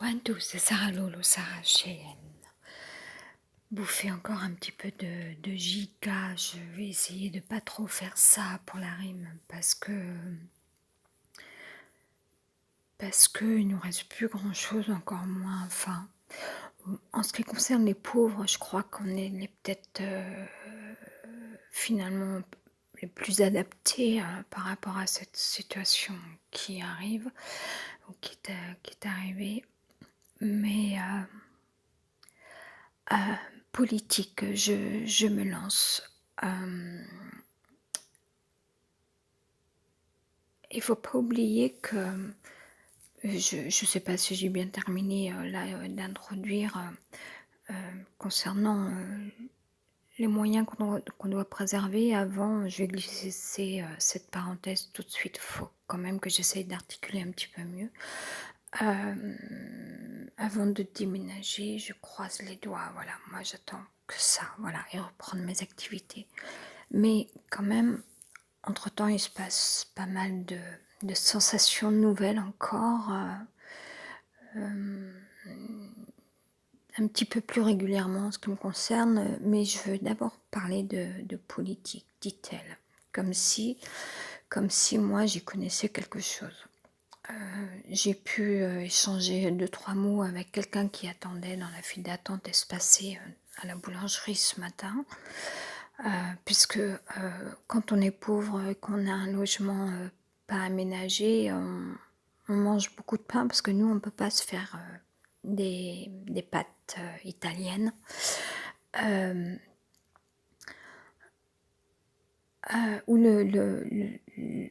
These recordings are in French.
One, two, c'est Sarah Lolo, Sarah Cheyenne. Bouffer encore un petit peu de giga. Je vais essayer de pas trop faire ça pour la rime parce il nous reste plus grand chose, encore moins. Enfin, en ce qui concerne les pauvres, je crois qu'on est peut-être finalement les plus adaptés par rapport à cette situation qui arrive ou qui est arrivée. Mais politique, je me lance. Il ne faut pas oublier que je ne sais pas si j'ai bien terminé d'introduire concernant les moyens qu'on doit préserver. Avant, je vais glisser cette parenthèse tout de suite. Il faut quand même que j'essaye d'articuler un petit peu mieux. Avant de déménager, je croise les doigts. Voilà, moi j'attends que ça, voilà, et reprendre mes activités. Mais quand même, entre-temps, il se passe pas mal de sensations nouvelles encore, un petit peu plus régulièrement en ce qui me concerne, mais je veux d'abord parler de politique, dit-elle, comme si moi j'y connaissais quelque chose. J'ai pu échanger 2-3 mots avec quelqu'un qui attendait dans la file d'attente espacée à la boulangerie ce matin, puisque quand on est pauvre et qu'on a un logement pas aménagé, on mange beaucoup de pain parce que nous on ne peut pas se faire des pâtes italiennes. Ou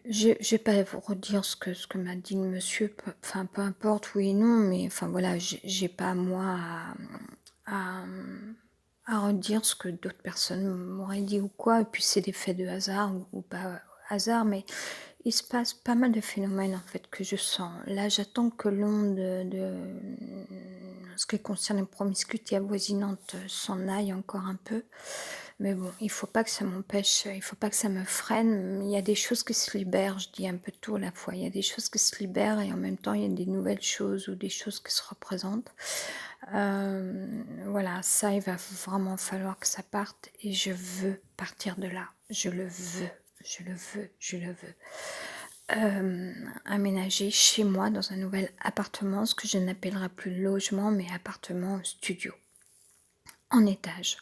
je vais pas vous redire ce que m'a dit le monsieur, enfin peu importe, oui et non, mais enfin voilà, j'ai pas moi à, à redire ce que d'autres personnes m'auraient dit ou quoi, et puis c'est des faits de hasard ou pas hasard, mais il se passe pas mal de phénomènes en fait que je sens. Là, j'attends que l'onde de ce qui concerne les promiscuités avoisinantes s'en aille encore un peu. Mais bon, il faut pas que ça m'empêche, il faut pas que ça me freine. Il y a des choses qui se libèrent, je dis un peu tout à la fois. Il y a des choses qui se libèrent et en même temps, il y a des nouvelles choses ou des choses qui se représentent. Voilà, ça, il va vraiment falloir que ça parte et je veux partir de là. Je le veux, je le veux, je le veux. Aménager chez moi dans un nouvel appartement, ce que je n'appellerai plus logement, mais appartement studio, en étage.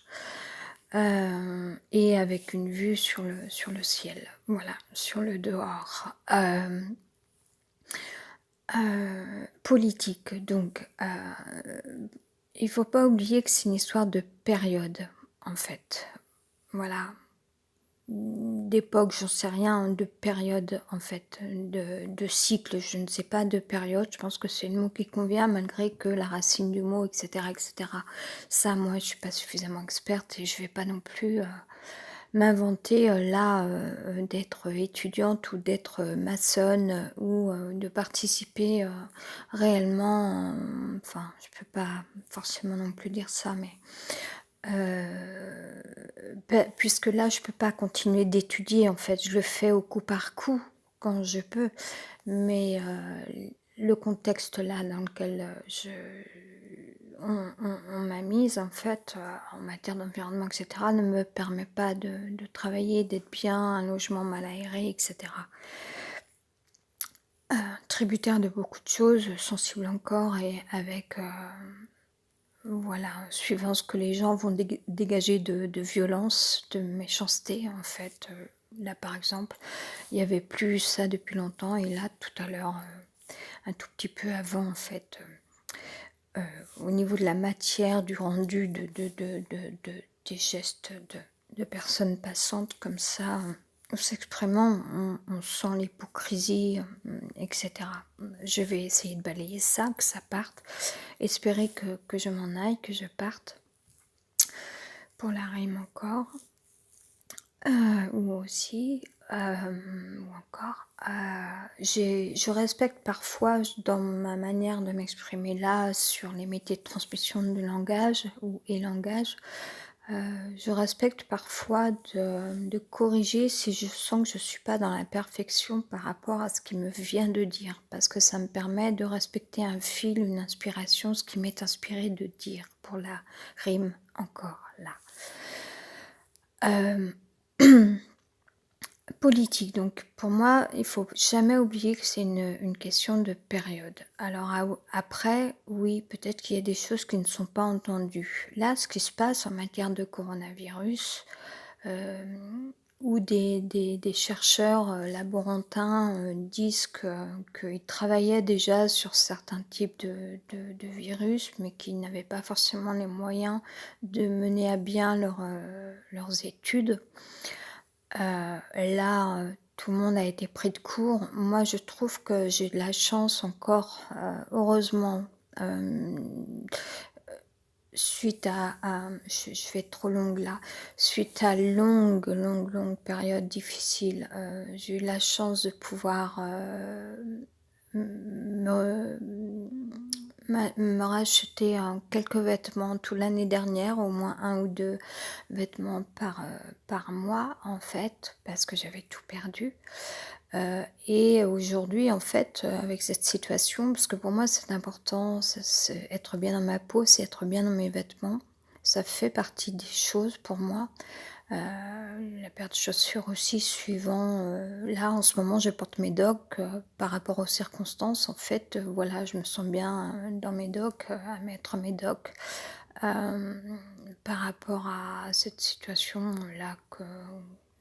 Et avec une vue sur le ciel, voilà, sur le dehors. Politique, donc il ne faut pas oublier que c'est une histoire de période, en fait. Voilà, d'époque, j'en sais rien, de période, en fait, de cycle, je ne sais pas, de période, je pense que c'est le mot qui convient, malgré que la racine du mot, etc., etc. Ça, moi, je ne suis pas suffisamment experte et je ne vais pas non plus m'inventer d'être étudiante ou d'être maçonne ou de participer réellement, enfin, je ne peux pas forcément non plus dire ça, mais puisque là, je peux pas continuer d'étudier, en fait, je le fais au coup par coup, quand je peux, mais le contexte là dans lequel on m'a mise, en fait, en matière d'environnement, etc., ne me permet pas de travailler, d'être bien, un logement mal aéré, etc. Tributaire de beaucoup de choses, sensible encore, et avec... voilà, suivant ce que les gens vont dégager de violence, de méchanceté, en fait. Là, par exemple, il n'y avait plus ça depuis longtemps, et là, tout à l'heure, un tout petit peu avant, en fait, au niveau de la matière, du rendu des gestes de personnes passantes comme ça, s'exprimant, on sent l'hypocrisie, etc. Je vais essayer de balayer ça, que ça parte, espérer que je m'en aille, que je parte, pour la rime encore, ou aussi, ou encore, je respecte parfois dans ma manière de m'exprimer là sur les métiers de transmission de langage et langage, Je respecte parfois de corriger si je sens que je suis pas dans la perfection par rapport à ce qu'il me vient de dire, parce que ça me permet de respecter un fil, une inspiration, ce qui m'est inspiré de dire, pour la rime encore là. Hem Politique, donc pour moi, il faut jamais oublier que c'est une question de période. Alors après, oui, peut-être qu'il y a des choses qui ne sont pas entendues. Là, ce qui se passe en matière de coronavirus, où des chercheurs, laborantins, disent qu'ils travaillaient déjà sur certains types de virus, mais qu'ils n'avaient pas forcément les moyens de mener à bien leurs études. Là, tout le monde a été pris de court. Moi, je trouve que j'ai de la chance encore, heureusement, hem, suite je vais être trop longue là. Suite à longue période difficile, j'ai eu la chance de pouvoir, me me racheter, quelques vêtements toute l'année dernière, au moins un ou 2 vêtements par mois, en fait, parce que j'avais tout perdu. Et aujourd'hui, en fait, avec cette situation, parce que pour moi c'est important, c'est être bien dans ma peau, c'est être bien dans mes vêtements. Ça fait partie des choses pour moi. La paire de chaussures aussi suivant, là en ce moment je porte mes docks, par rapport aux circonstances en fait, voilà, je me sens bien, dans mes docks, à mettre mes docks. Hem, Par rapport à cette situation-là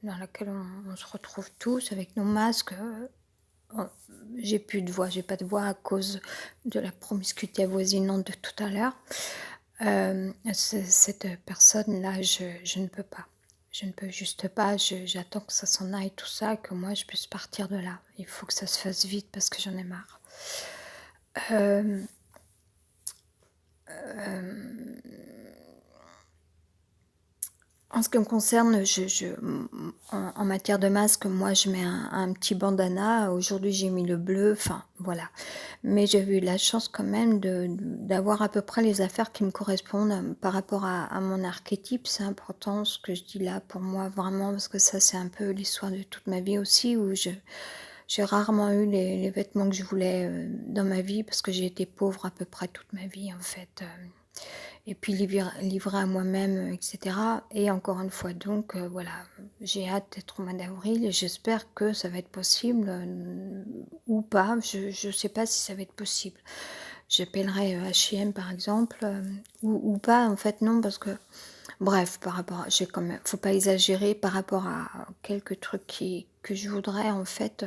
dans laquelle on se retrouve tous avec nos masques, oh, j'ai plus de voix, j'ai pas de voix à cause de la promiscuité avoisinante de tout à l'heure. Cette personne-là, je ne peux pas. Je ne peux juste pas, j'attends que ça s'en aille tout ça, que moi je puisse partir de là. Il faut que ça se fasse vite parce que j'en ai marre. Hem, hem En ce qui me concerne, en matière de masque, moi je mets un petit bandana. Aujourd'hui j'ai mis le bleu, enfin voilà. Mais j'ai eu la chance quand même d'avoir à peu près les affaires qui me correspondent, par rapport à mon archétype. C'est important ce que je dis là pour moi vraiment, parce que ça c'est un peu l'histoire de toute ma vie aussi, où j'ai rarement eu les vêtements que je voulais, dans ma vie, parce que j'ai été pauvre à peu près toute ma vie en fait, et puis livrée à moi-même, et cetera. Et encore une fois donc, voilà, j'ai hâte d'être au mois d'avril et j'espère que ça va être possible, ou pas. Je sais pas si ça va être possible. J'appellerai, H&M par exemple, ou pas en fait non, parce que bref, par rapport à j'ai quand même faut pas exagérer par rapport à quelques trucs que je voudrais en fait.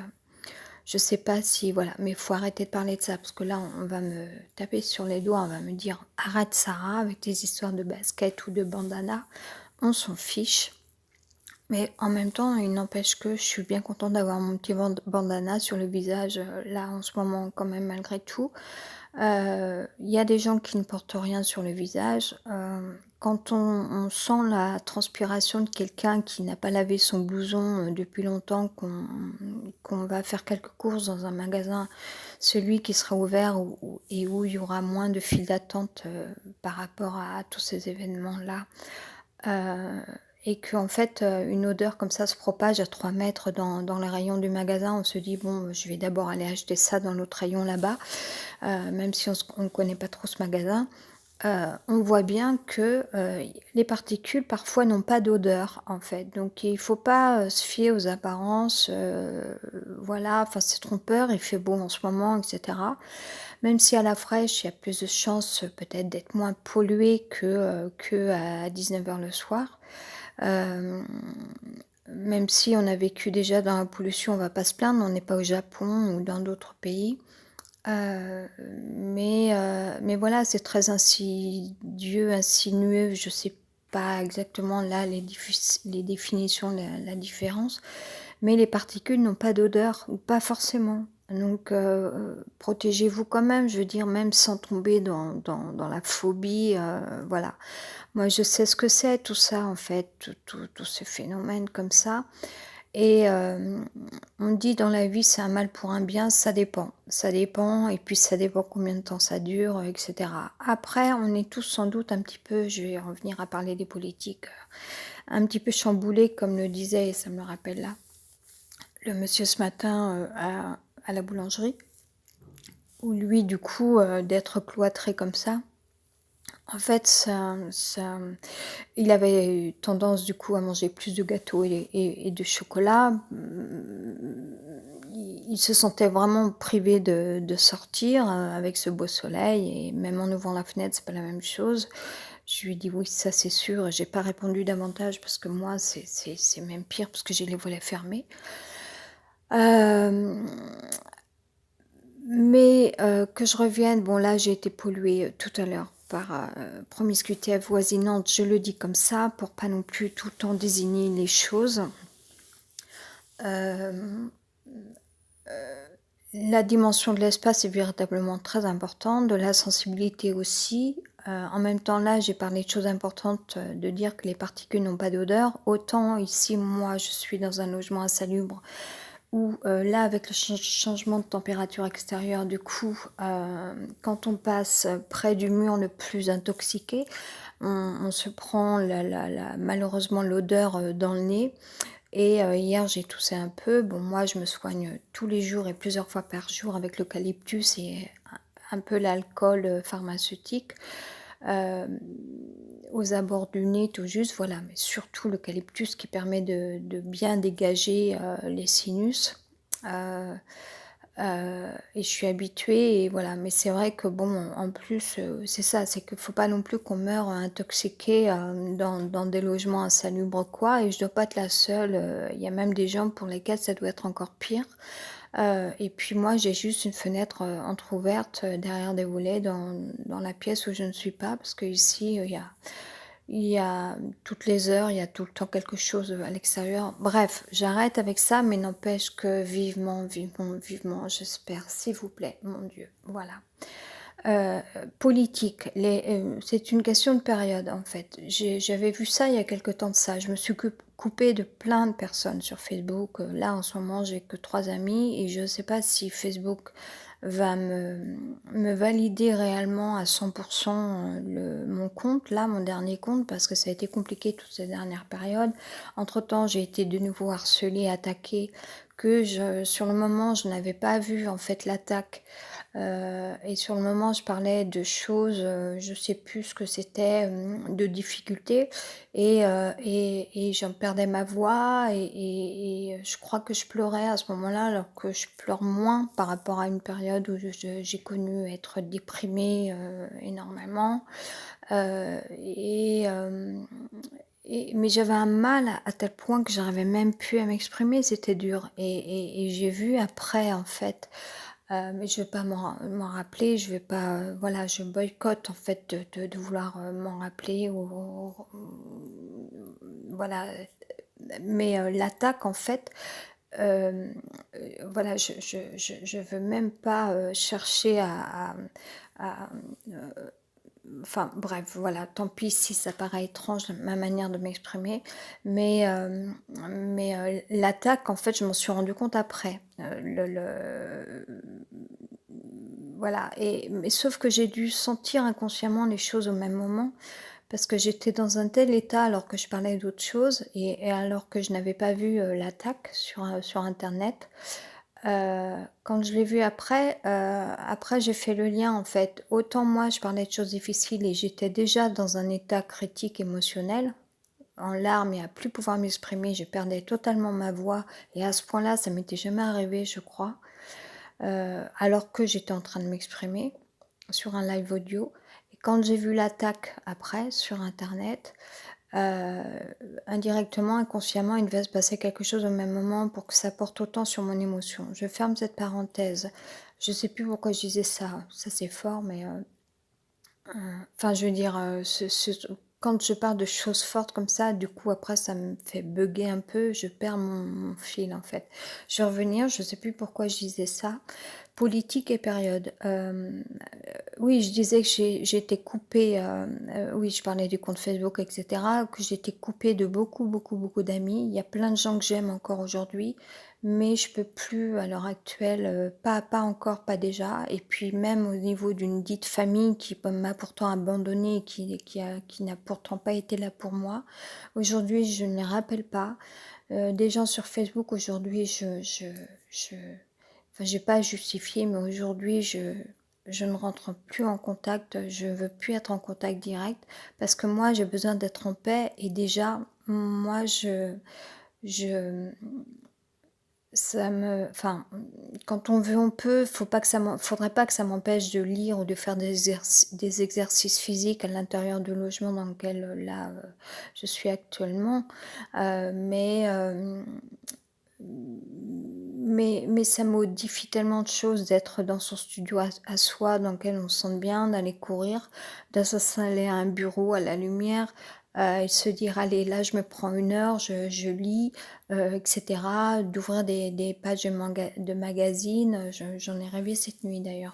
Je sais pas si voilà, mais il faut arrêter de parler de ça parce que là, on va me taper sur les doigts, on va me dire: «Arrête Sarah avec tes histoires de basket ou de bandana». On s'en fiche, mais en même temps, il n'empêche que je suis bien contente d'avoir mon petit bandana sur le visage, là, en ce moment, quand même, malgré tout. Il y a des gens qui ne portent rien sur le visage. Quand on sent la transpiration de quelqu'un qui n'a pas lavé son blouson, depuis longtemps, qu'on va faire quelques courses dans un magasin, celui qui sera ouvert et où il y aura moins de files d'attente, par rapport à tous ces événements-là, heu et qu'en fait, une odeur comme ça se propage à 3 mètres dans les rayons du magasin. On se dit: «Bon, je vais d'abord aller acheter ça dans l'autre rayon là-bas», même si on ne connaît pas trop ce magasin. On voit bien que, les particules parfois n'ont pas d'odeur en fait, donc il faut pas, se fier aux apparences, voilà, enfin c'est trompeur, il fait beau en ce moment et cetera. Même si à la fraîche, il y a plus de chances, peut-être d'être moins pollué qu'à 19 heures le soir. Hem, Même si on a vécu déjà dans la pollution, on va pas se plaindre, on n'est pas au Japon ou dans d'autres pays. Mais voilà, c'est très insidieux, insinueux, je sais pas exactement là les définitions, la différence, mais les particules n'ont pas d'odeur ou pas forcément. Donc protégez-vous quand même, je veux dire même sans tomber dans la phobie, voilà. Moi je sais ce que c'est tout ça en fait, tous ces phénomènes comme ça. Et on dit dans la vie: «C'est un mal pour un bien», ça dépend et puis ça dépend combien de temps ça dure, et cetera. Après, on est tous sans doute un petit peu, je vais revenir à parler des politiques, un petit peu chamboulés comme le disait, et ça me le rappelle là, le monsieur ce matin, à la boulangerie, où lui du coup, d'être cloîtré comme ça, en fait ça il avait eu tendance du coup à manger plus de gâteaux et de chocolat. Il se sentait vraiment privé de sortir, avec ce beau soleil, et même en ouvrant la fenêtre, c'est pas la même chose. Je lui ai dit: «Oui, ça c'est sûr», et j'ai pas répondu davantage parce que moi c'est même pire parce que j'ai les volets fermés. Hem, mais que je revienne, bon là j'ai été polluée, tout à l'heure par, promiscuité avoisinante, je le dis comme ça pour pas non plus tout le temps désigner les choses. Hem, la dimension de l'espace est véritablement très importante, de la sensibilité aussi. En même temps là, j'ai parlé de choses importantes, de dire que les particules n'ont pas d'odeur. Autant ici, moi, je suis dans un logement insalubre où, là, avec le changement de température extérieure, du coup, quand on passe près du mur le plus intoxiqué, on se prend malheureusement l'odeur, dans le nez. Et hier, j'ai toussé un peu. Bon, moi, je me soigne tous les jours et plusieurs fois par jour avec l'eucalyptus et un peu l'alcool, pharmaceutique, hem, aux abords du nez tout juste, voilà, mais surtout l'eucalyptus qui permet de bien dégager, les sinus. Heu et je suis habituée et voilà, mais c'est vrai que bon, en plus, c'est ça, c'est qu'il faut pas non plus qu'on meure intoxiqué, dans des logements insalubres quoi, et je dois pas être la seule, il y a même des gens pour lesquels ça doit être encore pire. Et puis moi, j'ai juste une fenêtre, entrouverte, derrière des volets dans la pièce où je ne suis pas parce qu'ici, il y a toutes les heures, il y a tout le temps quelque chose, à l'extérieur. Bref, j'arrête avec ça, mais n'empêche que vivement, vivement, vivement, j'espère, s'il vous plaît, mon Dieu, voilà. Heu, politique, c'est une question de période, en fait. J'avais vu ça il y a quelque temps de ça. Je me suis coupée de plein de personnes sur Facebook. Là, en ce moment, j'ai que 3 amis et je ne sais pas si Facebook va me valider réellement à 100 mon compte, là, mon dernier compte, parce que ça a été compliqué toutes ces dernières périodes. Entre-temps, j'ai été de nouveau harcelée, attaquée, sur le moment, je n'avais pas vu, en fait, l'attaque. Et sur le moment, je parlais de choses, je sais plus ce que c'était, de difficultés, et j'en perdais ma voix, et je crois que je pleurais à ce moment-là, alors que je pleure moins par rapport à une période où j'ai connu être déprimée, énormément. Mais j'avais un mal à tel point que j'arrivais même plus à m'exprimer, c'était dur, et j'ai vu après en fait, mais je vais pas m'en rappeler, je vais pas, voilà, je boycotte en fait de vouloir, m'en rappeler, voilà, mais l'attaque en fait, voilà, je veux même pas, chercher à, enfin bref, voilà, tant pis si ça paraît étrange ma manière de m'exprimer, mais l'attaque, en fait, je m'en suis rendu compte après. Voilà, mais sauf que j'ai dû sentir inconsciemment les choses au même moment, parce que j'étais dans un tel état alors que je parlais d'autre chose, et alors que je n'avais pas vu, l'attaque sur internet. Quand je l'ai vu après, après j'ai fait le lien en fait. Autant moi je parlais de choses difficiles et j'étais déjà dans un état critique émotionnel, en larmes et à plus pouvoir m'exprimer, je perdais totalement ma voix, et à ce point-là, ça m'était jamais arrivé, je crois, alors que j'étais en train de m'exprimer sur un live audio. Et quand j'ai vu l'attaque après sur internet, Heu, indirectement, inconsciemment, il devait se passer quelque chose au même moment pour que ça porte autant sur mon émotion. Je ferme cette parenthèse. Je sais plus pourquoi je disais ça. Ça, c'est fort, mais, enfin, je veux dire, quand je parle de choses fortes comme ça, du coup, après, ça me fait bugger un peu, je perds mon fil, en fait. Je vais revenir, je sais plus pourquoi je disais ça. politique et période. Oui, je disais que j'étais coupée, oui, je parlais du compte Facebook et cetera, que j'étais coupée de beaucoup, beaucoup, beaucoup d'amis. Il y a plein de gens que j'aime encore aujourd'hui, mais je peux plus à l'heure actuelle, pas encore, pas déjà. Et puis même au niveau d'une dite famille qui m'a pourtant abandonnée et qui n'a pourtant pas été là pour moi. Aujourd'hui, je ne les rappelle pas. Des gens sur Facebook aujourd'hui, je enfin, j'ai pas à justifier, mais aujourd'hui, je ne rentre plus en contact, je veux plus être en contact direct parce que moi, j'ai besoin d'être en paix et déjà, moi, je, enfin, quand on veut, on peut. Faudrait pas que ça m'empêche de lire ou de faire des exercices physiques à l'intérieur du logement dans lequel là je suis actuellement. Mais ça modifie tellement de choses d'être dans son studio à soi, dans lequel on se sent bien, d'aller courir, de s'installer à un bureau à la lumière, et se dire allez là je me prends 1 heure, je lis, etc. D'ouvrir des pages de magazines. J'en ai rêvé cette nuit d'ailleurs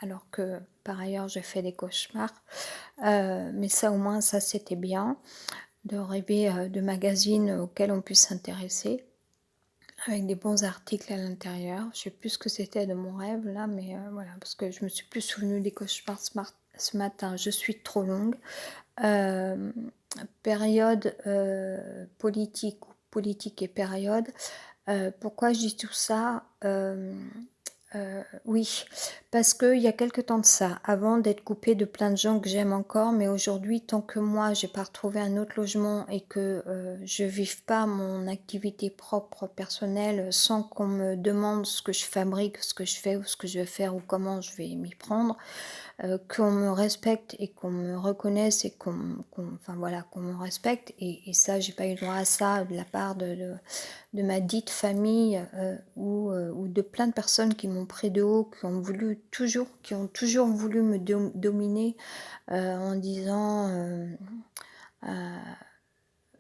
alors que par ailleurs j'ai fait des cauchemars. Mais ça au moins ça c'était bien, de rêver de magazines auxquels on puisse s'intéresser avec des bons articles à l'intérieur. Je sais plus ce que c'était de mon rêve là, mais voilà, parce que je me suis plus souvenue des cauchemars ce matin. Je suis trop longue. Euh, Période politique et période. Pourquoi je dis tout ça? Oui, parce qu'il y a quelque temps de ça, avant d'être coupée de plein de gens que j'aime encore, mais aujourd'hui, tant que moi, j'ai pas retrouvé un autre logement et que je vive pas mon activité propre, personnelle, sans qu'on me demande ce que je fabrique, ce que je fais ou ce que je vais faire ou comment je vais m'y prendre, qu'on me respecte et qu'on me reconnaisse et enfin voilà, qu'on me respecte. Et ça, j'ai pas eu droit à ça de la part de ma dite famille ou de plein de personnes qui m'ont pris de haut, qui ont toujours voulu me dominer en disant,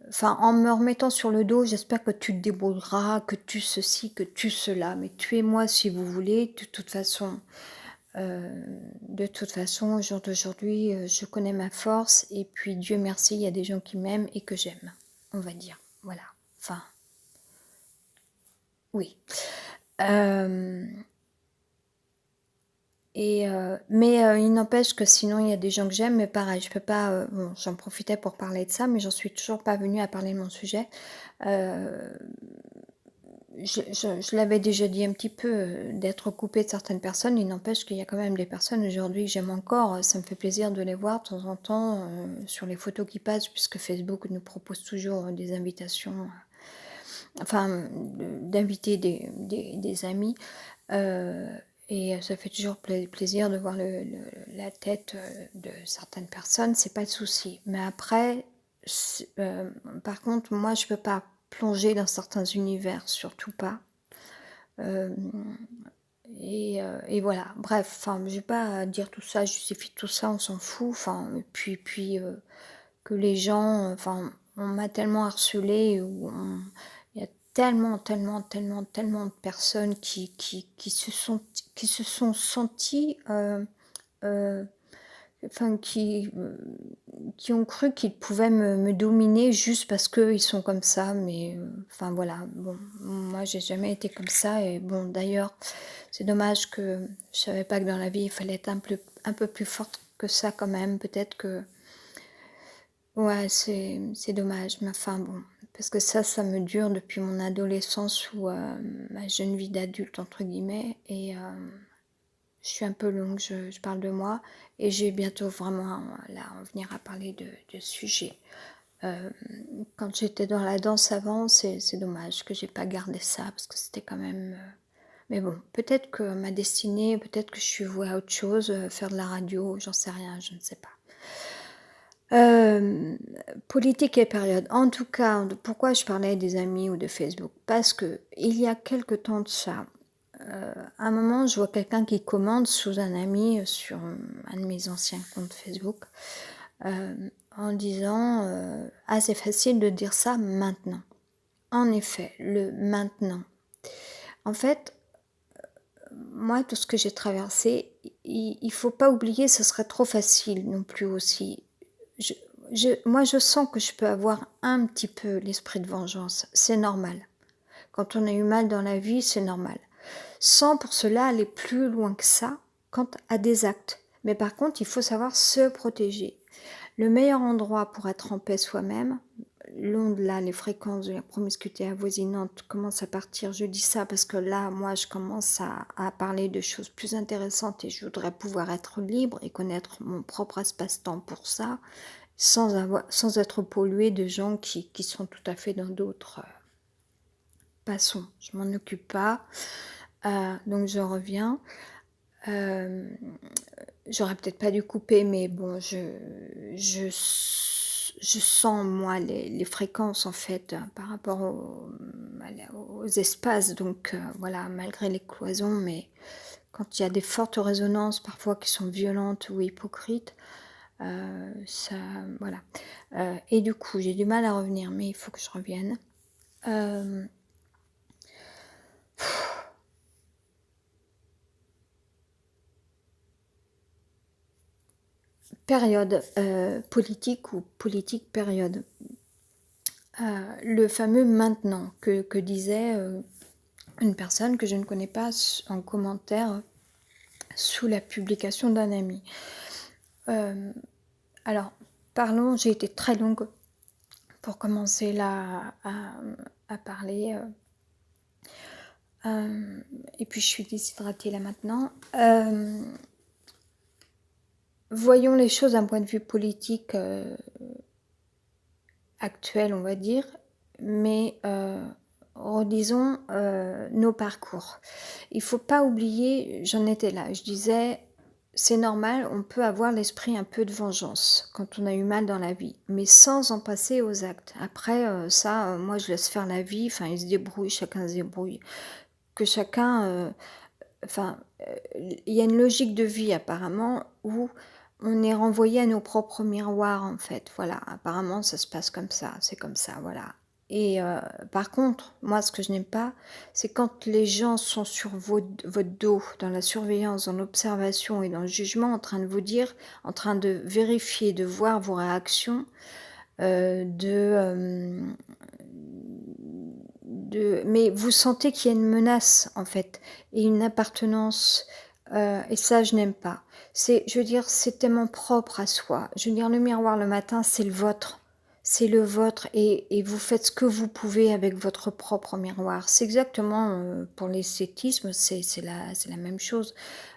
enfin en me remettant sur le dos, j'espère que tu te débrouilleras, que tu ceci, que tu cela, mais tuez-moi si vous voulez, de toute façon. Au jour d'aujourd'hui, je connais ma force et puis Dieu merci, il y a des gens qui m'aiment et que j'aime, on va dire. Voilà. Enfin, oui. Euh, mais il n'empêche que sinon il y a des gens que j'aime, mais pareil, je peux pas. Bon, j'en profitais pour parler de ça, mais j'en suis toujours pas venue à parler de mon sujet. Euh, je l'avais déjà dit un petit peu, d'être coupée de certaines personnes. Il n'empêche qu'il y a quand même des personnes aujourd'hui que j'aime encore. Ça me fait plaisir de les voir de temps en temps sur les photos qui passent, puisque Facebook nous propose toujours des invitations, enfin, d'inviter des amis. Euh, et ça fait toujours plaisir de voir la tête de certaines personnes, c'est pas de souci. Mais après, par contre, moi, je peux pas plonger dans certains univers, surtout pas. Euh, et voilà, bref, enfin, je vais pas dire tout ça, justifier tout ça, on s'en fout. Enfin, puis que les gens, enfin, on m'a tellement harcelé, il y a tellement de personnes qui se sont senties, euh, enfin, qui ont cru qu'ils pouvaient me dominer juste parce qu'ils sont comme ça, mais enfin voilà, bon, moi j'ai jamais été comme ça, et bon, d'ailleurs, c'est dommage que je savais pas que dans la vie il fallait être un peu plus forte que ça quand même, peut-être que, ouais, c'est dommage, mais enfin bon, parce que ça me dure depuis mon adolescence ou ma jeune vie d'adulte, entre guillemets, et je suis un peu longue, je parle de moi, et j'ai bientôt vraiment là en venir à parler de sujets. Euh, Quand j'étais dans la danse avant, c'est dommage que j'ai pas gardé ça, parce que c'était quand même... mais bon, peut-être que ma destinée, peut-être que je suis vouée à autre chose, faire de la radio, j'en sais rien, je ne sais pas. Euh, Politique et période. En tout cas, pourquoi je parlais des amis ou de Facebook? Parce que il y a quelque temps de ça, à un moment, je vois quelqu'un qui commente sous un ami sur un de mes anciens comptes Facebook, euh, en disant ah, c'est facile de dire ça maintenant. En effet, le maintenant. En fait, moi, tout ce que j'ai traversé, il faut pas oublier, ce serait trop facile non plus aussi. Je moi, je sens que je peux avoir un petit peu l'esprit de vengeance, c'est normal. Quand on a eu mal dans la vie, c'est normal. Sans pour cela aller plus loin que ça quant à des actes. Mais par contre, il faut savoir se protéger. Le meilleur endroit pour être en paix soi-même, là, les fréquences de la promiscuité avoisinante commencent à partir. Je dis ça parce que là, moi, je commence à parler de choses plus intéressantes et je voudrais pouvoir être libre et connaître mon propre espace-temps pour ça, sans être polluée de gens qui sont tout à fait dans d'autres passons. Je m'en occupe pas. Donc je reviens. Euh, J'aurais peut-être pas dû couper, mais bon, je sens, moi, les fréquences, en fait, par rapport aux espaces. Donc, voilà, malgré les cloisons, mais quand il y a des fortes résonances, parfois qui sont violentes ou hypocrites, ça, voilà. Et du coup, j'ai du mal à revenir, mais il faut que je revienne. Euh, Période politique ou politique période. Le fameux maintenant que disait une personne que je ne connais pas en commentaire sous la publication d'un ami. Alors, parlons, j'ai été très longue pour commencer là à parler. Et puis je suis déshydratée là maintenant. Voyons les choses d'un point de vue politique actuel, on va dire, mais redisons nos parcours. Il ne faut pas oublier, j'en étais là, je disais, c'est normal, on peut avoir l'esprit un peu de vengeance quand on a eu mal dans la vie, mais sans en passer aux actes. Après, ça, moi je laisse faire la vie, enfin ils se débrouillent, chacun se débrouille. Que chacun, enfin, il y a une logique de vie apparemment où on est renvoyé à nos propres miroirs en fait. Voilà, apparemment ça se passe comme ça, c'est comme ça, voilà. Et par contre, moi ce que je n'aime pas, c'est quand les gens sont sur votre dos, dans la surveillance, dans l'observation et dans le jugement, en train de vous dire, en train de vérifier, de voir vos réactions, mais vous sentez qu'il y a une menace en fait et une appartenance et ça je n'aime pas. Je veux dire, c'est tellement propre à soi. Je veux dire, le miroir le matin, c'est le vôtre et vous faites ce que vous pouvez avec votre propre miroir. C'est exactement pour l'esthétisme, c'est la même chose.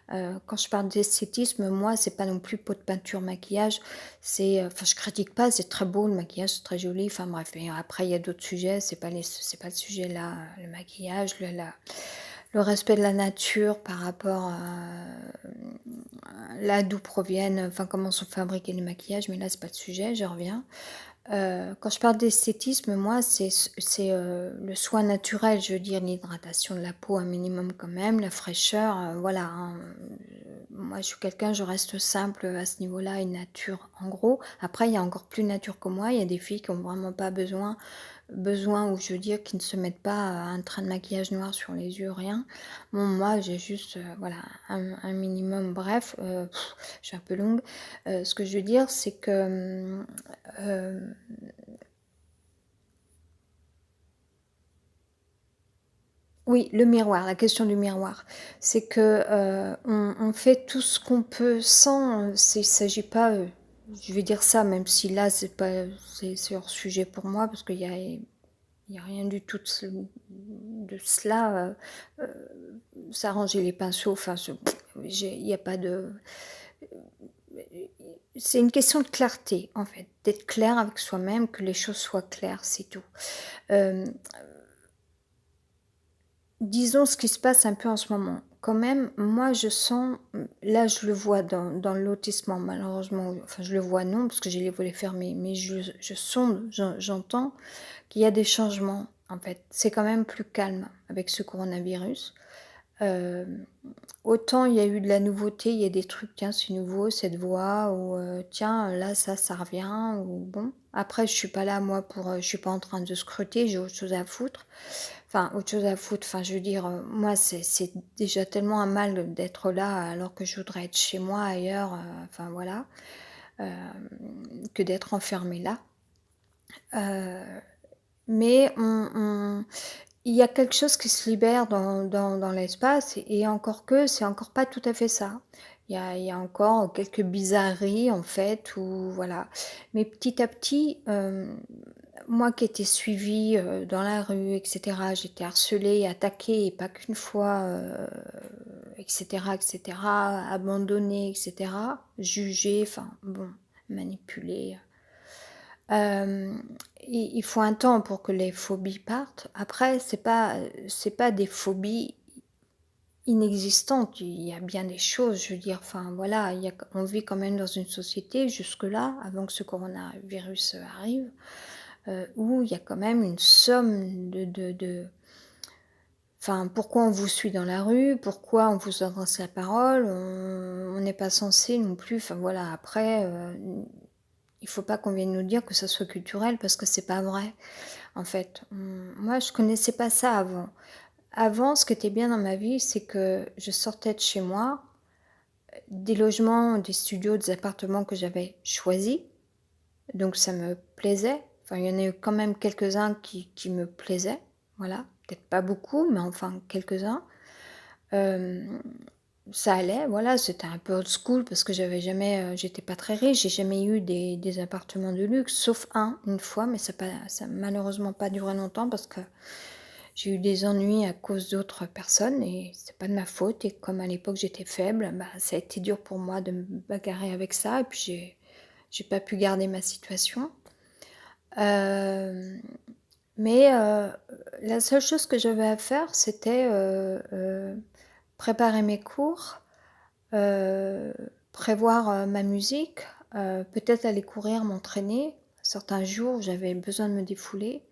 Quand je parle d'esthétisme, moi, c'est pas non plus pot de peinture, maquillage. Enfin, je critique pas, c'est très beau le maquillage, c'est très joli. Enfin bref, et après il y a d'autres sujets, c'est pas le sujet là, le maquillage, le respect de la nature par rapport à là d'où proviennent, enfin comment sont fabriqués les maquillages, mais là c'est pas le sujet, je reviens. Quand je parle d'esthétisme, moi, c'est le soin naturel, je veux dire l'hydratation de la peau un minimum quand même, la fraîcheur, voilà, hein. Moi, je suis quelqu'un, je reste simple à ce niveau-là et nature en gros. Après, il y a encore plus nature que moi, il y a des filles qui ont vraiment pas besoin ou je veux dire qui ne se mettent pas un train de maquillage noir sur les yeux, rien. Bon, moi, j'ai juste, voilà, un minimum. Bref, je suis un peu longue. Ce que je veux dire, c'est que oui, le miroir, la question du miroir. C'est que on fait tout ce qu'on peut sans. Il ne s'agit pas. Je vais dire ça, même si là, c'est hors sujet pour moi, parce il y a rien du tout de cela. S'arranger les pinceaux, enfin, il n'y a pas de. C'est une question de clarté, en fait, d'être clair avec soi-même, que les choses soient claires, c'est tout. Euh, Disons ce qui se passe un peu en ce moment. Quand même, moi je sens, là je le vois dans le lotissement malheureusement, enfin je le vois non parce que j'ai les volets fermés, mais je sonde, j'entends qu'il y a des changements en fait. C'est quand même plus calme avec ce coronavirus. Euh, Autant il y a eu de la nouveauté, il y a des trucs, tiens c'est nouveau cette voix, ou tiens là ça revient, ou bon. Après je suis pas là moi pour, je suis pas en train de scruter, j'ai autre chose à foutre. Enfin autre chose à foutre, enfin je veux dire, moi c'est déjà tellement un mal d'être là alors que je voudrais être chez moi ailleurs, enfin voilà, que d'être enfermée là. Heu, mais il y a quelque chose qui se libère dans l'espace et encore que c'est encore pas tout à fait ça. Il y a encore quelques bizarreries en fait où voilà. Mais petit à petit, moi qui étais suivie, dans la rue et cetera, j'étais harcelée, attaquée et pas qu'une fois, et cetera, abandonnée et cetera, jugée, enfin bon, manipulée. Il faut un temps pour que les phobies partent. Après, c'est pas des phobies inexistantes. Il y a bien des choses, je veux dire, enfin voilà, on vit quand même dans une société jusque-là, avant que ce coronavirus, arrive, où il y a quand même une somme de enfin, pourquoi on vous suit dans la rue? Pourquoi on vous adresse la parole? On n'est pas censé non plus enfin voilà, après, il faut pas qu'on vienne nous dire que ça soit culturel parce que c'est pas vrai, en fait. Moi, je connaissais pas ça avant. Avant, ce qui était bien dans ma vie, c'est que je sortais de chez moi, des logements, des studios, des appartements que j'avais choisis, donc ça me plaisait. Enfin, il y en a eu quand même quelques-uns qui me plaisaient, voilà. Peut-être pas beaucoup, mais enfin quelques-uns. Hem, Ça allait, voilà, c'était un peu old school parce que j'étais pas très riche, j'ai jamais eu des appartements de luxe, sauf une fois, mais ça a malheureusement pas duré longtemps parce que j'ai eu des ennuis à cause d'autres personnes et c'est pas de ma faute et comme à l'époque j'étais faible, bah, ça a été dur pour moi de me bagarrer avec ça et puis j'ai pas pu garder ma situation. Hem, la seule chose que j'avais à faire, c'était, préparer mes cours, heu, prévoir, ma musique, peut-être aller courir, m'entraîner. Certains jours, j'avais besoin de me défouler,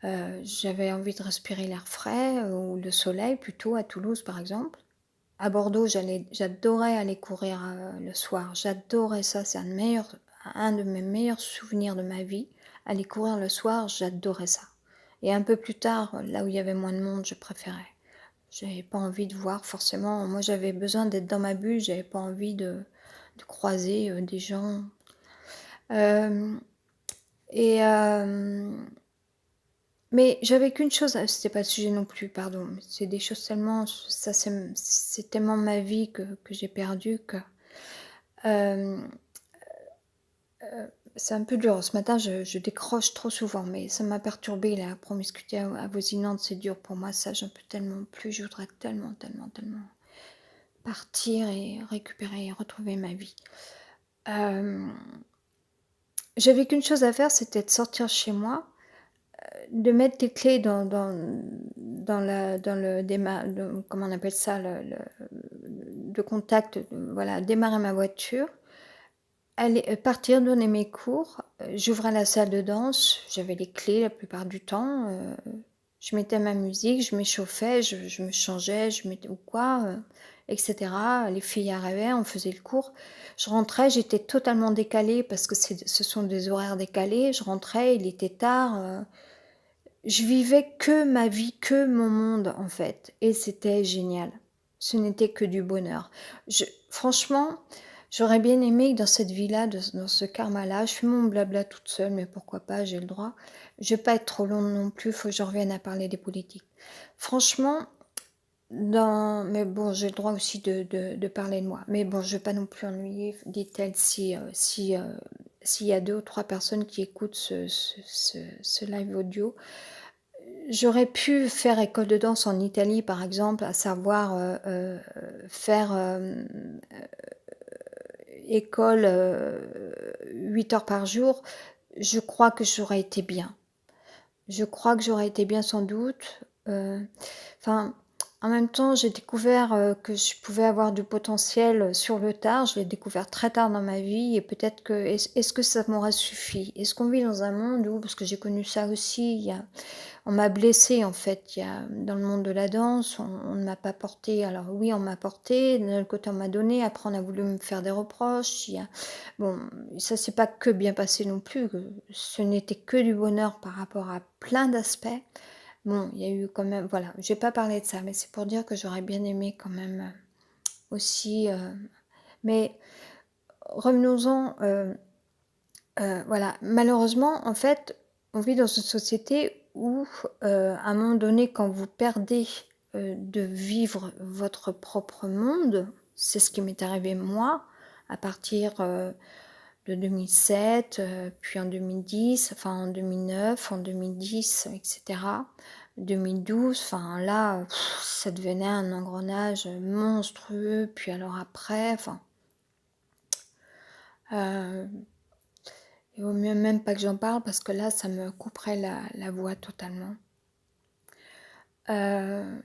j'avais envie de respirer l'air frais, ou le soleil plutôt, à Toulouse, par exemple. À Bordeaux, j'adorais aller courir, le soir. J'adorais ça, c'est un de mes meilleurs souvenirs de ma vie. Aller courir le soir, j'adorais ça et un peu plus tard, là où il y avait moins de monde, je préférais. J'avais pas envie de voir forcément moi j'avais besoin d'être dans ma bulle, j'avais pas envie de croiser, des gens. Hem et Mais j'avais qu'une chose c'était pas le sujet non plus, pardon, mais c'est des choses tellement ça c'est tellement ma vie que j'ai perdu que, hem, c'est un peu dur. Ce matin, je décroche trop souvent, mais ça m'a perturbée la promiscuité avoisinante, c'est dur pour moi, ça j'en peux tellement plus. Je voudrais tellement, tellement, tellement partir et récupérer et retrouver ma vie. Hem, j'avais qu'une chose à faire, c'était de sortir chez moi, de mettre les clés dans le comment on appelle ça? Le contact, voilà, démarrer ma voiture, aller partir donner mes cours, j'ouvrais la salle de danse, j'avais les clés la plupart du temps, je mettais ma musique, je m'échauffais, je me changeais, je mettais ou quoi, et cetera. Les filles arrivaient, on faisait le cours. Je rentrais, j'étais totalement décalée parce que ce sont des horaires décalés. Je rentrais, il était tard, je vivais que ma vie, que mon monde, en fait et c'était génial. Ce n'était que du bonheur. Franchement, j'aurais bien aimé que dans cette vie-là, dans ce karma-là, je fais mon blabla toute seule, mais pourquoi pas, j'ai le droit. Je vais pas être trop longue non plus, faut que je revienne à parler des politiques. Franchement, mais bon, j'ai le droit aussi de parler de moi. Mais bon, je vais pas non plus ennuyer, dit-elle, s'il y a 2 ou 3 personnes qui écoutent ce live audio. J'aurais pu faire école de danse en Italie, par exemple, à savoir, faire, école, 8 heures par jour. Je crois que j'aurais été bien. Je crois que j'aurais été bien sans doute, enfin, En même temps, j'ai découvert, que je pouvais avoir du potentiel, sur le tard. Je l'ai découvert très tard dans ma vie et peut-être que est-ce que ça m'aura suffi? Est-ce qu'on vit dans un monde où parce que j'ai connu ça aussi, il y a on m'a blessée en fait, il y a dans le monde de la danse, on ne m'a pas porté. Alors oui, on m'a porté. D'un autre côté on m'a donné, après on a voulu me faire des reproches, il y a bon, ça s'est pas que bien passé non plus, ce n'était que du bonheur par rapport à plein d'aspects. Bon, il y a eu quand même voilà, je vais pas parler de ça, mais c'est pour dire que j'aurais bien aimé quand même, aussi, mais revenons-en, voilà, malheureusement, en fait, on vit dans une société où, à un moment donné, quand vous perdez, de vivre votre propre monde, c'est ce qui m'est arrivé moi, à partir, de 2007, puis en 2010, enfin en 2009, en 2010 et cetera. 2012, enfin là, ça devenait un engrenage, monstrueux. Puis alors après, enfin, heu, il vaut mieux même pas que j'en parle parce que là, ça me couperait la voix totalement. Heu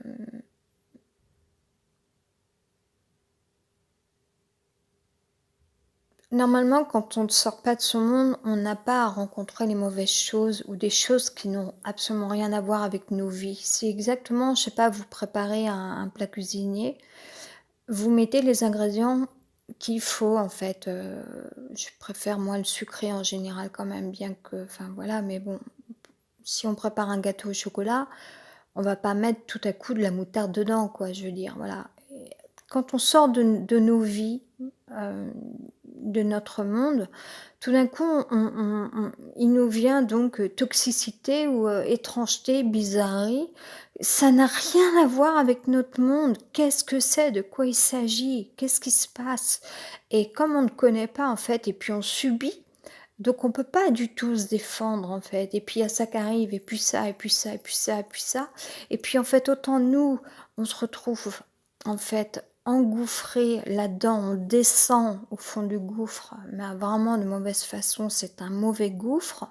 Normalement, quand on ne sort pas de son monde, on n'a pas à rencontrer les mauvaises choses ou des choses qui n'ont absolument rien à voir avec nos vies. C'est exactement, je sais pas, vous préparez un plat cuisinier, vous mettez les ingrédients qu'il faut en fait, je préfère moi le sucré en général quand même bien que enfin voilà, mais bon, si on prépare un gâteau au chocolat, on va pas mettre tout à coup de la moutarde dedans quoi, je veux dire, voilà. Et quand on sort de nos vies, heu, de notre monde, tout d'un coup il nous vient donc, toxicité ou, étrangeté, bizarrerie. Ça n'a rien à voir avec notre monde. Qu'est-ce que c'est? De quoi il s'agit? Qu'est-ce qui se passe? Et comme on ne connaît pas en fait et puis on subit, donc on peut pas du tout se défendre en fait et puis il y a ça qui arrive et puis ça et puis ça et puis ça et puis ça et puis en fait autant nous, on se retrouve en fait engouffrés là-dedans, on descend au fond du gouffre, mais vraiment de mauvaise façon, c'est un mauvais gouffre,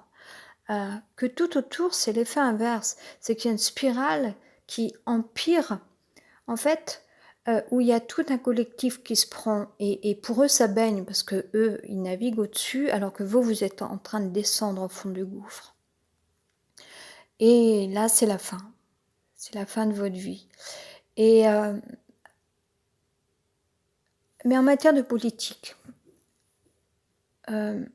que tout autour c'est l'effet inverse. C'est qu'il y a une spirale qui empire en fait, où il y a tout un collectif qui se prend et pour eux, ça baigne parce que eux ils naviguent au-dessus alors que vous, vous êtes en train de descendre au fond du gouffre et là, c'est la fin. C'est la fin de votre vie et mais en matière de politique, hem,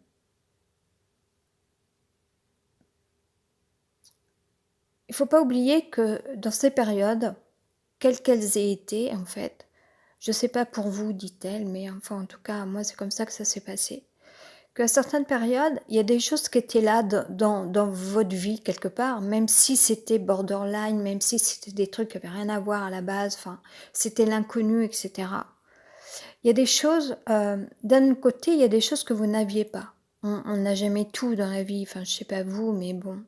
il faut pas oublier que dans ces périodes, quelles qu'elles aient été en fait, je sais pas pour vous, dit-elle, mais enfin, en tout cas, moi, c'est comme ça que ça s'est passé. Qu'à certaines périodes, il y a des choses qui étaient là dans votre vie quelque part, même si c'était borderline, même si c'était des trucs qui avaient rien à voir à la base, enfin, c'était l'inconnu et cetera. Il y a des choses, d'un côté, il y a des choses que vous n'aviez pas. On n'a jamais tout dans la vie, enfin, je sais pas vous, mais bon.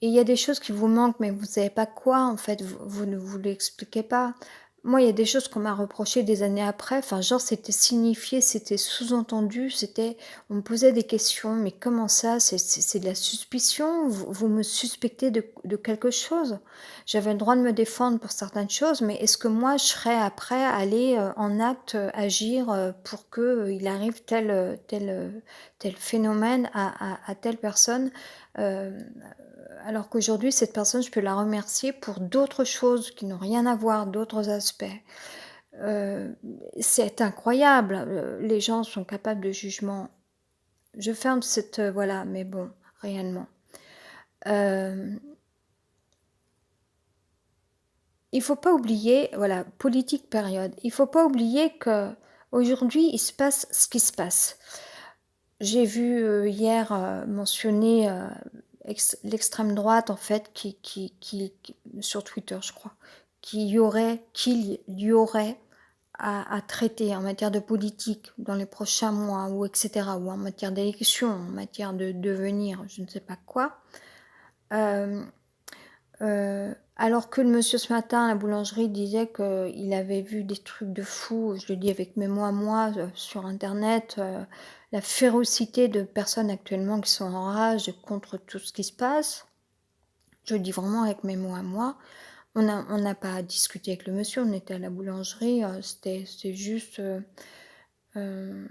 Et il y a des choses qui vous manquent, mais vous savez pas quoi en fait, vous ne vous l'expliquez pas. Moi, il y a des choses qu'on m'a reprochées des années après, enfin genre c'était signifié, c'était sous-entendu, c'était on me posait des questions: «Mais comment ça? C'est de la suspicion? Vous me suspectez de quelque chose?» J'avais le droit de me défendre pour certaines choses, mais est-ce que moi je serais après aller, en acte, agir, pour que, il arrive tel phénomène à telle personne? Hem Alors qu'aujourd'hui, cette personne, je peux la remercier pour d'autres choses qui n'ont rien à voir, d'autres aspects. Heu, c'est incroyable, les gens sont capables de jugement. Je ferme cette, voilà, mais bon, réellement. Hem, il faut pas oublier, voilà, politique période, il faut pas oublier que aujourd'hui, il se passe ce qui se passe. J'ai vu, hier, mentionner, l'extrême droite en fait qui sur Twitter je crois, qu'il y aurait à traiter en matière de politique dans les prochains mois ou et cetera, ou en matière d'élection, en matière de devenir je ne sais pas quoi. Hem Alors que le monsieur ce matin à la boulangerie disait qu'il avait vu des trucs de fou, je le dis avec mes mots à moi, sur internet, la férocité de personnes actuellement qui sont en rage contre tout ce qui se passe. Je le dis vraiment avec mes mots à moi. on n'a pas discuté avec le monsieur, on était à la boulangerie, c'était juste, hem,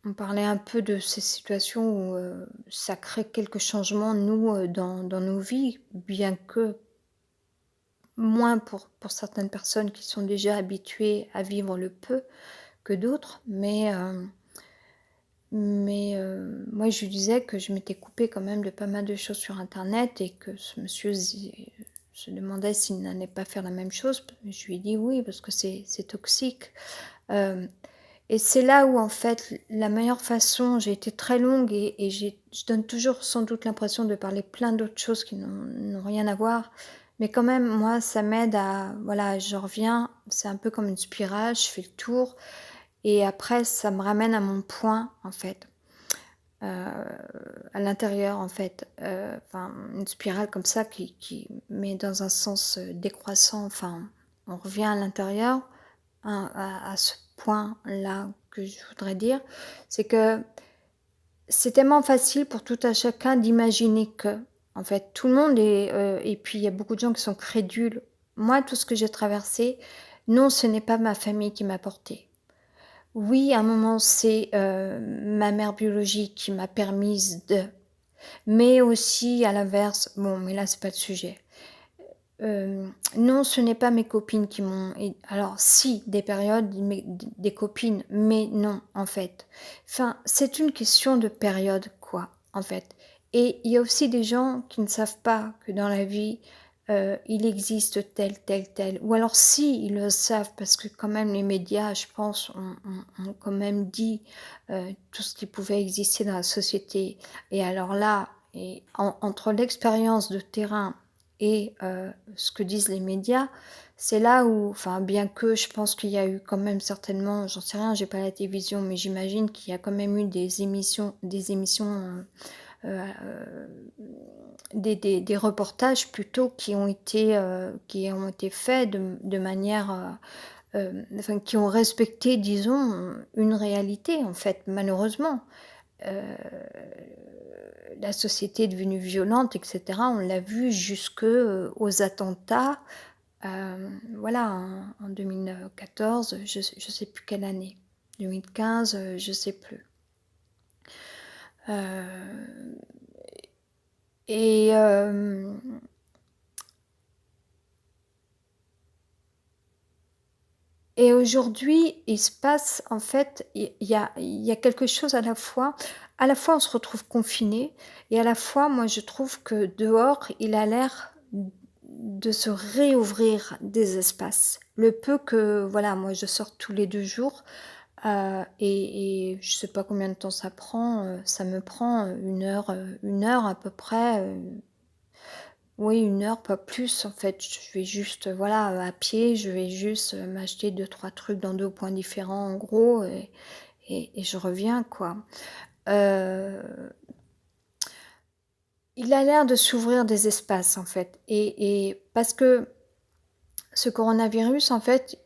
on parlait un peu de ces situations où, ça crée quelques changements nous, dans nos vies, bien que moins pour certaines personnes qui sont déjà habituées à vivre le peu que d'autres, moi, je lui disais que je m'étais coupée quand même de pas mal de choses sur internet et que ce monsieur se demandait s'il n'allait pas faire la même chose. Je lui ai dit: «Oui, parce que c'est toxique». Hem Et c'est là où en fait la meilleure façon, j'ai été très longue et je donne toujours sans doute l'impression de parler plein d'autres choses qui n'ont rien à voir. Mais quand même, moi, ça m'aide à voilà, je reviens, c'est un peu comme une spirale, je fais le tour et après ça me ramène à mon point en fait, à l'intérieur en fait, enfin une spirale comme ça qui met dans un sens, décroissant, enfin on revient à l'intérieur, à ce point-là que je voudrais dire, c'est que c'est tellement facile pour tout à chacun d'imaginer que, en fait, tout le monde est, et puis il y a beaucoup de gens qui sont crédules. Moi, tout ce que j'ai traversé, non, ce n'est pas ma famille qui m'a portée. Oui, à un moment, c'est, ma mère biologique qui m'a permise de, mais aussi à l'inverse, bon, mais là, c'est pas le sujet. Non, ce n'est pas mes copines qui m'ont alors si, des périodes, mais des copines, mais non, en fait. Enfin, c'est une question de période, quoi, en fait. Et il y a aussi des gens qui ne savent pas que dans la vie, il existe tel, tel, tel ou alors si, ils le savent parce que quand même les médias, je pense, ont quand même dit, tout ce qui pouvait exister dans la société et alors là et entre l'expérience de terrain et ce que disent les médias, c'est là où enfin, bien que je pense qu'il y a eu quand même certainement, j'en sais rien, j'ai pas la télévision, mais j'imagine qu'il y a quand même eu heu, des reportages plutôt qui ont été faits de manière, enfin qui ont respecté, disons, une réalité en fait, malheureusement. Heu, la société est devenue violente et cetera. On l'a vu jusque, aux attentats, voilà, en 2014, je sais plus quelle année. 2015, je sais plus. Heu et et aujourd'hui, il se passe en fait, il y a quelque chose à la fois on se retrouve confiné et à la fois moi je trouve que dehors, il a l'air de se réouvrir des espaces. Le peu que voilà, moi je sors tous les 2 jours, et je sais pas combien de temps ça me prend, 1 heure à peu près, oui, 1 heure, pas plus en fait. Je vais juste, voilà, à pied, je vais juste, m'acheter deux trois trucs dans 2 points différents en gros et je reviens quoi. Heu, il a l'air de s'ouvrir des espaces en fait et parce que ce coronavirus en fait,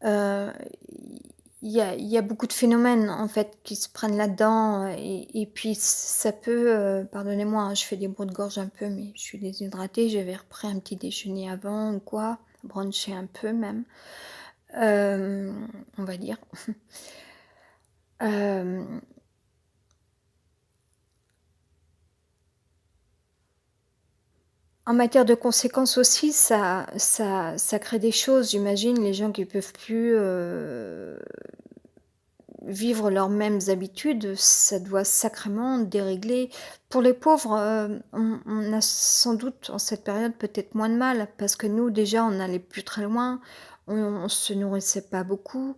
heu, il y a beaucoup de phénomènes en fait qui se prennent là-dedans, et puis ça peut, pardonnez-moi, hein, je fais des bruits de gorge un peu, mais je suis déshydratée, j'avais repris un petit déjeuner avant ou quoi, brunché un peu même, on va dire. Hem, en matière de conséquences aussi, ça crée des choses, j'imagine, les gens qui peuvent plus, vivre leurs mêmes habitudes, ça doit sacrément dérégler. Pour les pauvres, on a sans doute en cette période peut-être moins de mal parce que nous déjà on n'allait plus très loin, on se nourrissait pas beaucoup.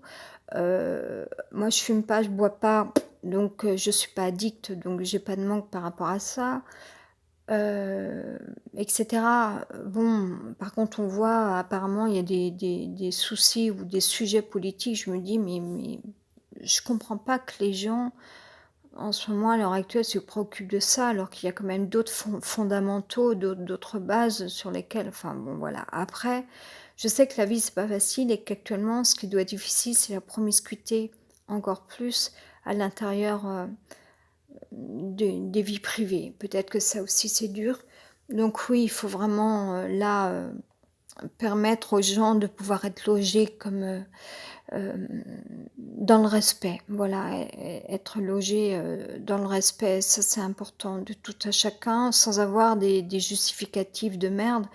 Moi je fume pas, je bois pas, donc je suis pas addict, donc j'ai pas de manque par rapport à ça, et cetera. Bon, par contre on voit apparemment il y a des soucis ou des sujets politiques, je me dis: «Mais je comprends pas que les gens, en ce moment, à l'heure actuelle, se préoccupent de ça, alors qu'il y a quand même d'autres fondamentaux, d'autres bases sur lesquelles enfin bon, voilà. Après, je sais que la vie, c'est pas facile et qu'actuellement, ce qui doit être difficile, c'est la promiscuité, encore plus à l'intérieur, des vies privées. Peut-être que ça aussi, c'est dur, Donc oui, il faut vraiment, là, permettre aux gens de pouvoir être logés comme, dans le respect. Voilà, être logés, dans le respect, ça c'est important de tout à chacun, sans avoir des justificatifs de merde.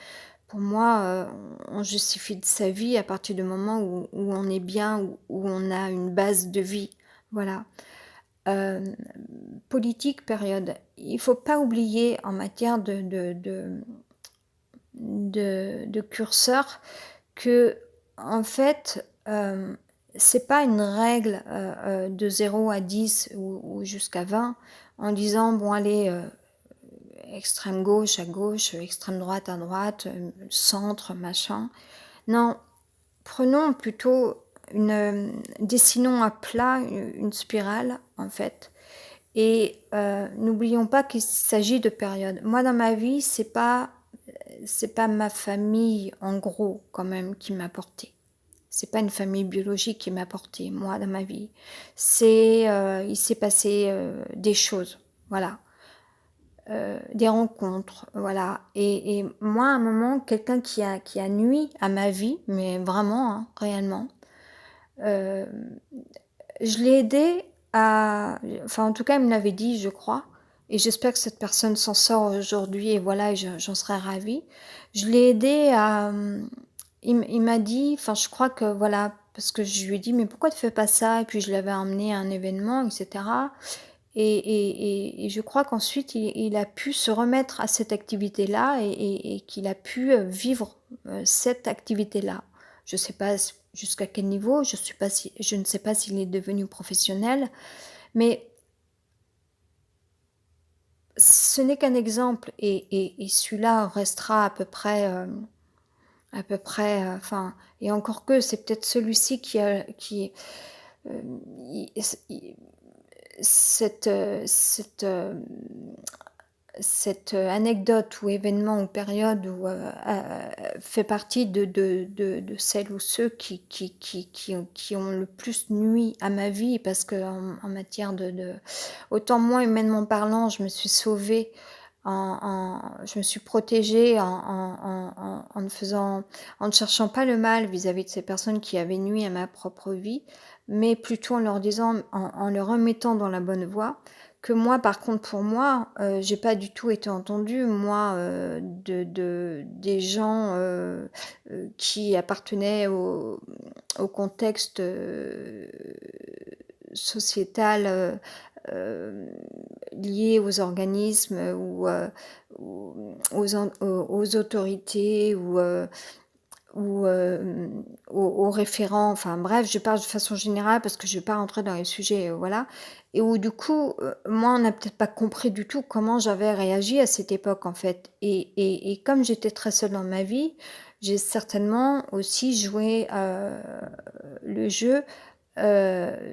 Pour moi, on justifie de sa vie à partir du moment où on est bien, où on a une base de vie. Voilà. Hem, Politique, période. Il faut pas oublier en matière de curseur que en fait, c'est pas une règle, de 0 à 10 ou jusqu'à 20 en disant: «Bon allez, extrême gauche à gauche, extrême droite à droite, centre, machin». Non, prenons plutôt dessinons à plat une spirale, en fait, et n'oublions pas qu'il s'agit de périodes. Moi, dans ma vie, c'est pas ma famille, en gros, quand même, qui m'a portée. C'est pas une famille biologique qui m'a portée, moi, dans ma vie. Il s'est passé, des choses, voilà, des rencontres, voilà, et moi, à un moment, quelqu'un qui a nui à ma vie, mais vraiment, hein, réellement, hem, je l'ai aidé à enfin, en tout cas, il me l'avait dit, je crois, et j'espère que cette personne s'en sort aujourd'hui, et voilà, et j'en serais ravie. Je l'ai aidé à, il m'a dit, enfin, je crois que voilà, parce que je lui ai dit: «Mais pourquoi tu fais pas ça?» Et puis je l'avais emmené à un événement et cetera, et je crois qu'ensuite il a pu se remettre à cette activité-là, et qu'il a pu, vivre, cette activité-là. Je sais pas jusqu'à quel niveau, je ne sais pas s'il est devenu professionnel, mais ce n'est qu'un exemple, et celui-là restera à peu près, enfin, et encore que c'est peut-être celui-ci i i cette, cette, anecdote ou événement ou période fait partie de celles ou ceux qui ont le plus nui à ma vie, parce qu'en matière autant moi, humainement parlant, je me suis sauvée je me suis protégée en ne faisant en ne cherchant pas le mal vis-à-vis de ces personnes qui avaient nui à ma propre vie, mais plutôt en leur disant, en les remettant dans la bonne voie. Que moi, par contre, pour moi, j'ai pas du tout été entendue, moi, des gens, qui appartenaient au contexte, sociétal, hem, lié aux organismes, ou aux autorités, aux référents, enfin bref, je parle de façon générale parce que je vais pas rentrer dans les sujets, voilà, et où du coup, moi, on n'a peut-être pas compris du tout comment j'avais réagi à cette époque, en fait, et comme j'étais très seule dans ma vie, j'ai certainement aussi joué, le jeu, de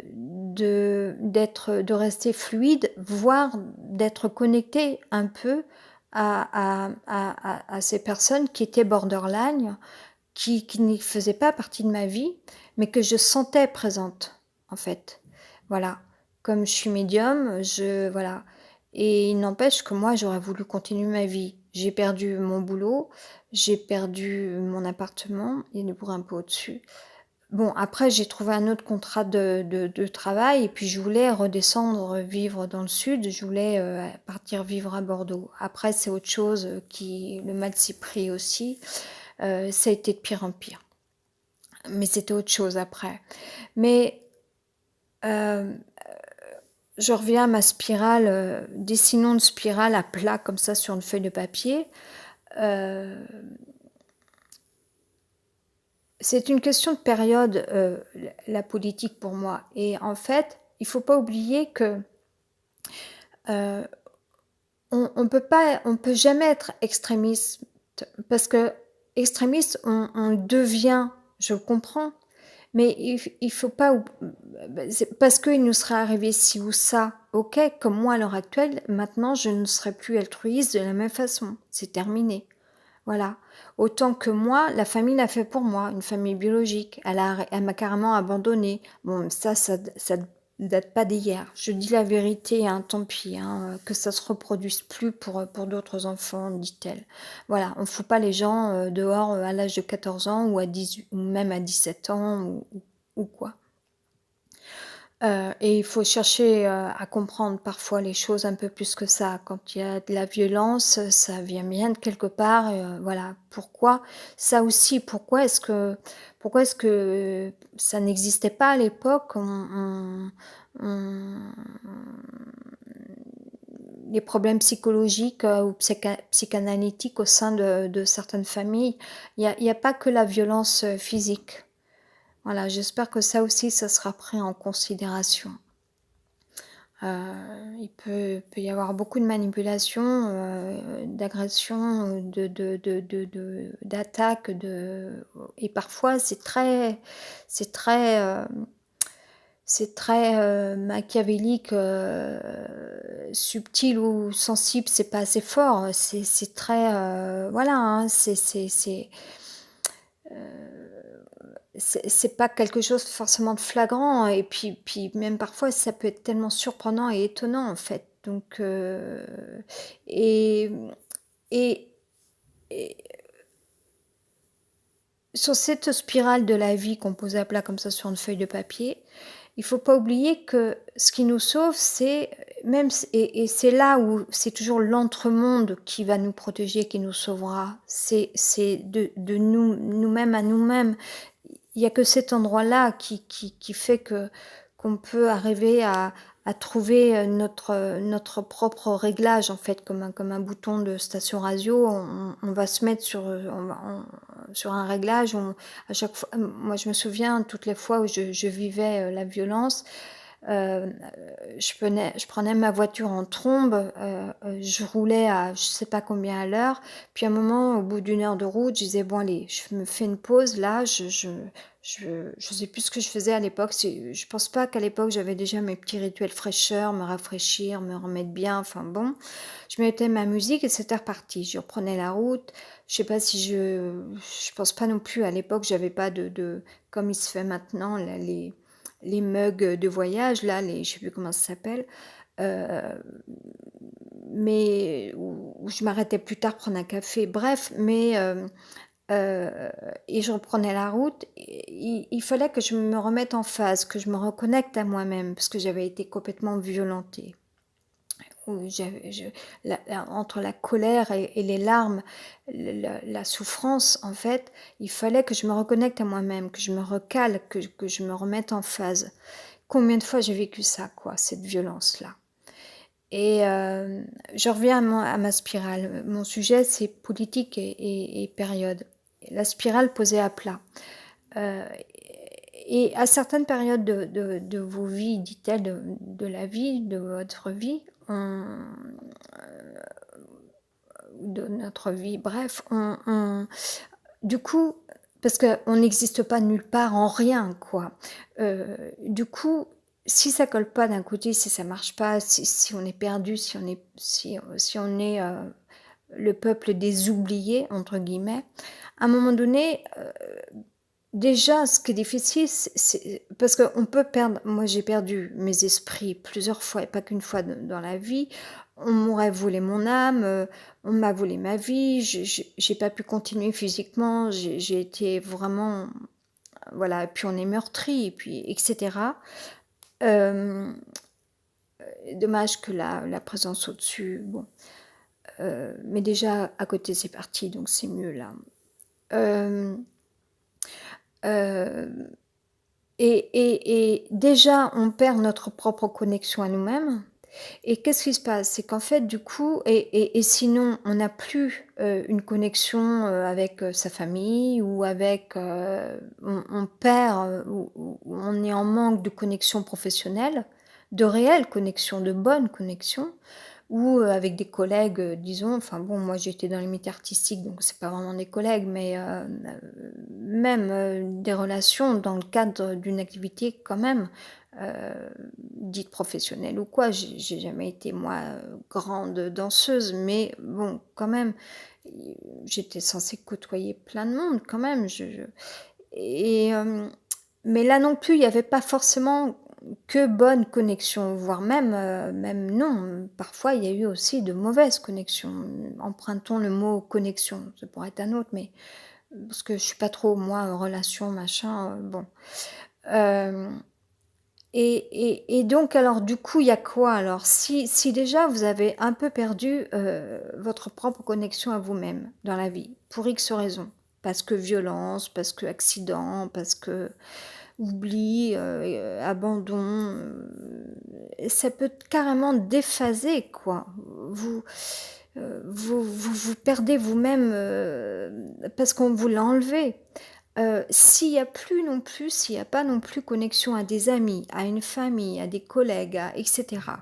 rester fluide, voire d'être connectée un peu à ces personnes qui étaient borderline, qui n'y faisaient pas partie de ma vie, mais que je sentais présentes, en fait. Voilà. Comme je suis médium, voilà, et il n'empêche que moi, j'aurais voulu continuer ma vie. J'ai perdu mon boulot, j'ai perdu mon appartement, il y a des bourgs un peu au-dessus. Bon, après, j'ai trouvé un autre contrat de travail, et puis je voulais redescendre, vivre dans le sud. Je voulais, partir vivre à Bordeaux. Après, c'est autre chose, qui le mal s'y pris aussi. Ça a été de pire en pire. Mais c'était autre chose après. Mais, hem, je reviens à ma spirale, dessinons une spirale à plat comme ça sur une feuille de papier. Heu, c'est une question de période, la politique pour moi, et en fait, il faut pas oublier que, heu, on peut jamais être extrémiste, parce que extrémiste, on le devient, je le comprends. Mais il faut pas c'est parce qu'il nous serait arrivé ci ou ça, OK, comme moi à l'heure actuelle, maintenant je ne serai plus altruiste de la même façon, c'est terminé, voilà. Autant que moi, la famille l'a fait pour moi, une famille biologique, elle m'a carrément abandonnée. Bon, ça date pas d'hier. Je dis la vérité, hein, tant pis, hein, que ça se reproduise plus pour d'autres enfants, dit-elle. Voilà, on fout pas les gens, dehors, à l'âge de 14 ans ou à 18 ou même à 17 ans ou quoi. Et il faut chercher, à comprendre parfois les choses un peu plus que ça. Quand il y a de la violence, ça vient bien de quelque part, voilà. Pourquoi? Ça aussi, pourquoi est-ce que ça n'existait pas à l'époque? On les problèmes psychologiques, ou psychanalytiques au sein de certaines familles, il y a pas que la violence, physique. Voilà, j'espère que ça aussi, ça sera pris en considération. Il peut y avoir beaucoup de manipulation, d'agression, d'attaques, et parfois c'est très, machiavélique, subtil ou sensible, c'est pas assez fort, c'est très, voilà, hein, c'est pas quelque chose forcément de flagrant et puis même parfois ça peut être tellement surprenant et étonnant en fait. Donc et et et sur cette spirale de la vie qu'on pose à plat comme ça sur une feuille de papier, il faut pas oublier que ce qui nous sauve, c'est même s et c'est là où c'est toujours l'entre-monde qui va nous protéger, qui nous sauvera. C'est de nous-mêmes à nous-mêmes. Il y a que cet endroit-là qui fait que qu'on peut arriver à trouver, notre propre réglage en fait, comme un bouton de station radio. On va se mettre sur un réglage, à chaque fois moi je me souviens toutes les fois où je vivais, la violence, heu, je prenais ma voiture en trombe, je roulais à je sais pas combien à l'heure, puis à un moment, au bout d'1 heure de route, je disais: «Bon allez, je me fais une pause là, je sais plus ce que je faisais à l'époque». Je pense pas qu'à l'époque j'avais déjà mes petits rituels fraîcheur, me rafraîchir, me remettre bien, enfin bon. Je mettais ma musique et c'était reparti. Je reprenais la route. Je sais pas si je pense pas non plus à l'époque, j'avais pas de comme il se fait maintenant là, les mugs, de voyage là, je sais plus comment ça s'appelle, heu, mais où je m'arrêtais plus tard prendre un café, bref, heu et je reprenais la route et il fallait que je me remette en phase, que je me reconnecte à moi-même parce que j'avais été complètement violentée. Où j'avais je la entre la colère et les larmes, la souffrance, en fait, il fallait que je me reconnecte à moi-même, que je me recale, que je me remette en phase. Combien de fois j'ai vécu ça, quoi, cette violence-là? Et je reviens à ma spirale. Mon sujet, c'est politique et période. La spirale posée à plat. Heu et à certaines périodes de vos vies, dit-elle, de la vie, de votre vie, de notre vie, bref, du coup, parce qu'on n'existe pas nulle part en rien, quoi. Du coup, si ça colle pas d'un côté, si ça marche pas, si on est perdu, si on est, «le peuple des oubliés» entre guillemets, à un moment donné, déjà, ce qui est difficile, c'est parce qu'on peut perdre. Moi, j'ai perdu mes esprits plusieurs fois et pas qu'une fois dans la vie. On m'aurait volé mon âme, on m'a volé ma vie, j'ai pas pu continuer physiquement, j'ai été vraiment voilà, et puis on est meurtri et puis et cetera. Hem, Dommage que la présence au-dessus, bon, mais déjà à côté, c'est parti, donc c'est mieux là. Hem, hem et déjà, on perd notre propre connexion à nous-mêmes et qu'est-ce qui se passe? C'est qu'en fait, du coup et sinon, on n'a plus, une connexion, avec, sa famille ou avec, on perd, ou on est en manque de connexion professionnelle, de réelle connexion, de bonne connexion ou, avec des collègues, disons, enfin bon, moi j'étais dans les métiers artistiques, donc c'est pas vraiment des collègues, mais, même, des relations dans le cadre d'une activité quand même, dite professionnelle ou quoi. J'ai jamais été moi, grande danseuse, mais bon, quand même, j'étais censée côtoyer plein de monde quand même. Et mais là non plus, il y avait pas forcément que bonnes connexions, voire même non, parfois il y a eu aussi de mauvaises connexions. Empruntons le mot connexion, ça pourrait être un autre, mais parce que je suis pas trop moi, relation machin, bon. Hem et donc alors du coup, il y a quoi alors? Si déjà vous avez un peu perdu, votre propre connexion à vous-même dans la vie, pour X raisons, parce que violence, parce que accident, parce que oubli, abandon, ça peut carrément déphaser quoi. Vous, vous perdez vous-même, parce qu'on vous l'a enlevé. S'il y a plus non plus s'il y a pas non plus connexion à des amis, à une famille, à des collègues, à et cetera.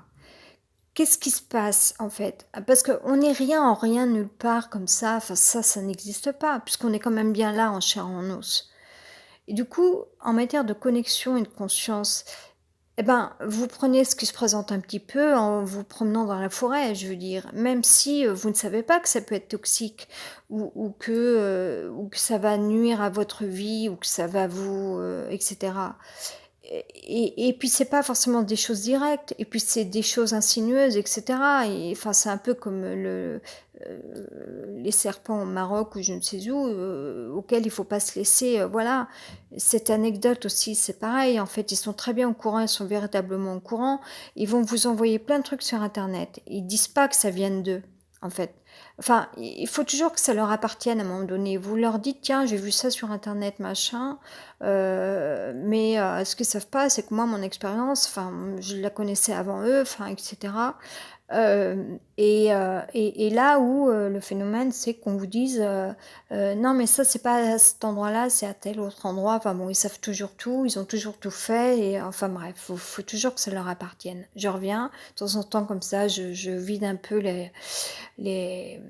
Qu'est-ce qui se passe en fait? Parce qu'on n'est rien en rien nulle part comme ça, enfin ça n'existe pas puisqu'on est quand même bien là en chair et en os. Et du coup, en matière de connexion et de conscience, eh ben, vous prenez ce qui se présente un petit peu en vous promenant dans la forêt, je veux dire. Même si, vous ne savez pas que ça peut être toxique ou que ça va nuire à votre vie ou que ça va vous, et cetera. Et puis c'est pas forcément des choses directes et puis c'est des choses insinueuses et cetera et enfin, c'est un peu comme les serpents au Maroc ou je ne sais où, auxquels il faut pas se laisser, voilà. Cette anecdote aussi, c'est pareil, en fait, ils sont très bien au courant, ils sont véritablement au courant. Ils vont vous envoyer plein de trucs sur internet. Ils disent pas que ça vienne d'eux, en fait. Enfin, il faut toujours que ça leur appartienne à un moment donné. Vous leur dites: «Tiens, j'ai vu ça sur internet, machin», mais ce qu'ils savent pas, c'est que moi, mon expérience, enfin, je la connaissais avant eux, enfin et cetera. Et là où, le phénomène, c'est qu'on vous dise, «Non, mais ça, c'est pas à cet endroit-là, c'est à tel autre endroit». Enfin bon, ils savent toujours tout, ils ont toujours tout fait et enfin bref, faut toujours que ça leur appartienne. Je reviens, de temps en temps comme ça, je vide un peu les les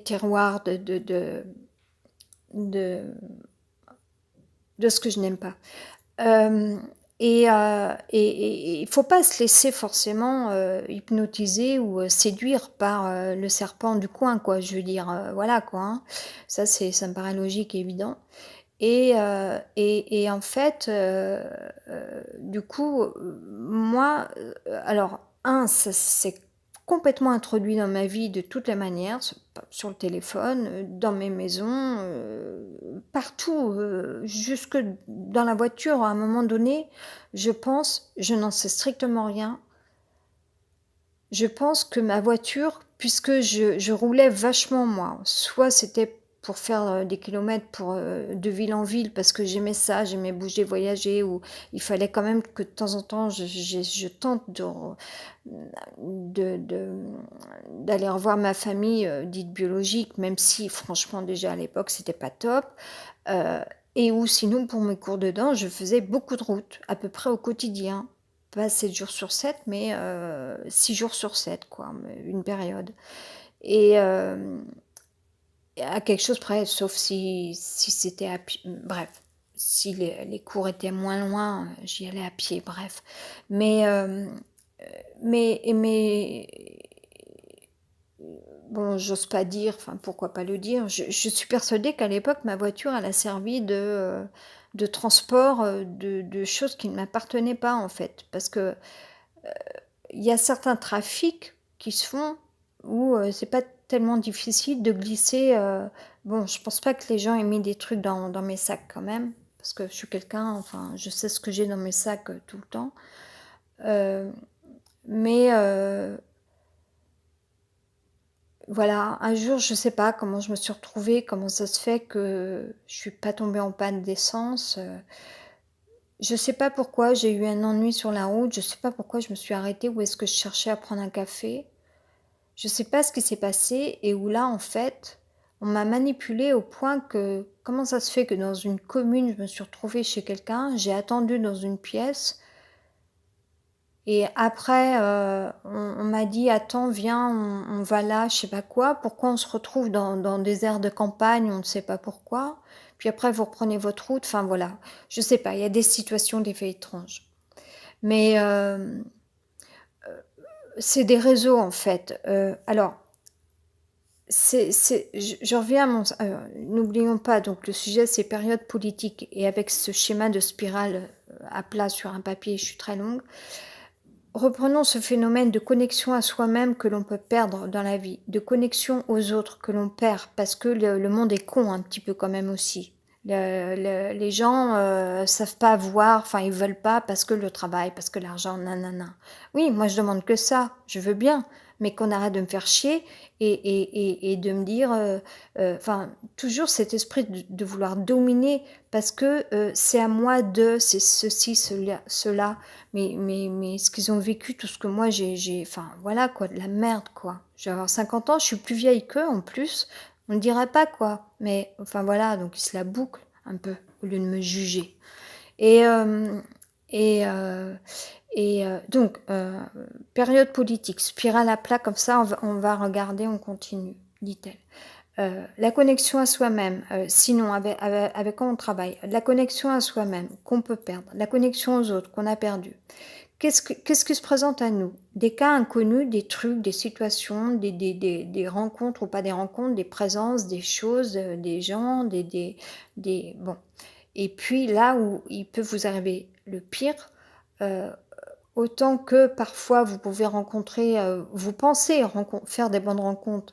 tiroirs de de ce que je n'aime pas. Hem et il faut pas se laisser forcément, hypnotiser ou, séduire par, le serpent du coin, quoi. Je veux dire, voilà, quoi, hein. Ça me paraît logique et évident et en fait, du coup, moi, alors ça s'est complètement introduit dans ma vie de toutes les manières, sur le téléphone, dans mes maisons, partout, jusque dans la voiture. À un moment donné, je n'en sais strictement rien. Je pense que ma voiture, puisque je roulais vachement moi, soit c'était pour faire, des kilomètres pour, de ville en ville parce que j'aimais ça, j'aimais bouger, voyager ou il fallait quand même que de temps en temps je tente d'aller revoir ma famille, dite biologique, même si franchement déjà à l'époque c'était pas top, heu et ou sinon pour mes cours de danse, je faisais beaucoup de routes, à peu près au quotidien. Pas 7 jours sur 7, mais 6 jours sur 7 quoi, une période et à quelque chose près, sauf si c'était à pied bref, si les cours étaient moins loin, j'y allais à pied, bref. Mais mais bon, j'ose pas dire, enfin, pourquoi pas le dire? Je suis persuadée qu'à l'époque, ma voiture, elle a servi de transport, de choses qui ne m'appartenaient pas, en fait. Parce que, il y a certains trafics qui se font où, c'est pas tellement difficile de glisser, bon, je pense pas que les gens aient mis des trucs dans mes sacs quand même, parce que je suis quelqu'un, enfin, je sais ce que j'ai dans mes sacs, tout le temps. Heu, mais voilà, un jour, je sais pas comment je me suis retrouvée, comment ça se fait que je suis pas tombée en panne d'essence, je sais pas pourquoi, j'ai eu un ennui sur la route, je sais pas pourquoi je me suis arrêtée, où est-ce que je cherchais à prendre un café. Je sais pas ce qui s'est passé et où là, en fait, on m'a manipulée au point que comment ça se fait que dans une commune, je me suis retrouvée chez quelqu'un, j'ai attendu dans une pièce et après, on m'a dit: «Attends, viens, on va là», je sais pas quoi. Pourquoi on se retrouve dans des aires de campagne, on ne sait pas pourquoi. Puis après, vous reprenez votre route, enfin voilà. Je sais pas, il y a des situations, des faits étranges. Mais, c'est des réseaux en fait. Alors c'est je reviens à mon n'oublions pas donc le sujet c'est période politique et avec ce schéma de spirale, à plat sur un papier, je suis très longue. Reprenons ce phénomène de connexion à soi-même que l'on peut perdre dans la vie, de connexion aux autres que l'on perd parce que le monde est con un petit peu quand même aussi. Les gens savent pas voir, enfin ils veulent pas parce que le travail, parce que l'argent, nanana. Oui, moi je demande que ça, je veux bien, mais qu'on arrête de me faire chier et de me dire, enfin toujours cet esprit de vouloir dominer parce que c'est à moi de, c'est ceci, cela. Mais ce qu'ils ont vécu, tout ce que moi enfin voilà quoi, de la merde quoi. Je vais avoir 50 ans, je suis plus vieille qu'eux en plus, on ne dirait pas quoi. Mais enfin voilà, donc ils se la bouclent un peu au lieu de me juger. Et, euh, et, euh, donc, période politique, spirale à plat comme ça, on va regarder, on continue, dit-elle. La connexion à soi-même, sinon avec quoi on travaille, la connexion à soi-même qu'on peut perdre, la connexion aux autres qu'on a perdu. Qu'est-ce qui se présente à nous? Des cas inconnus, des trucs, des situations, des rencontres ou pas des rencontres, des présences, des choses, des gens, bon. Et puis là où il peut vous arriver le pire, euh, autant que parfois vous pouvez rencontrer, vous pensez faire des bonnes rencontres.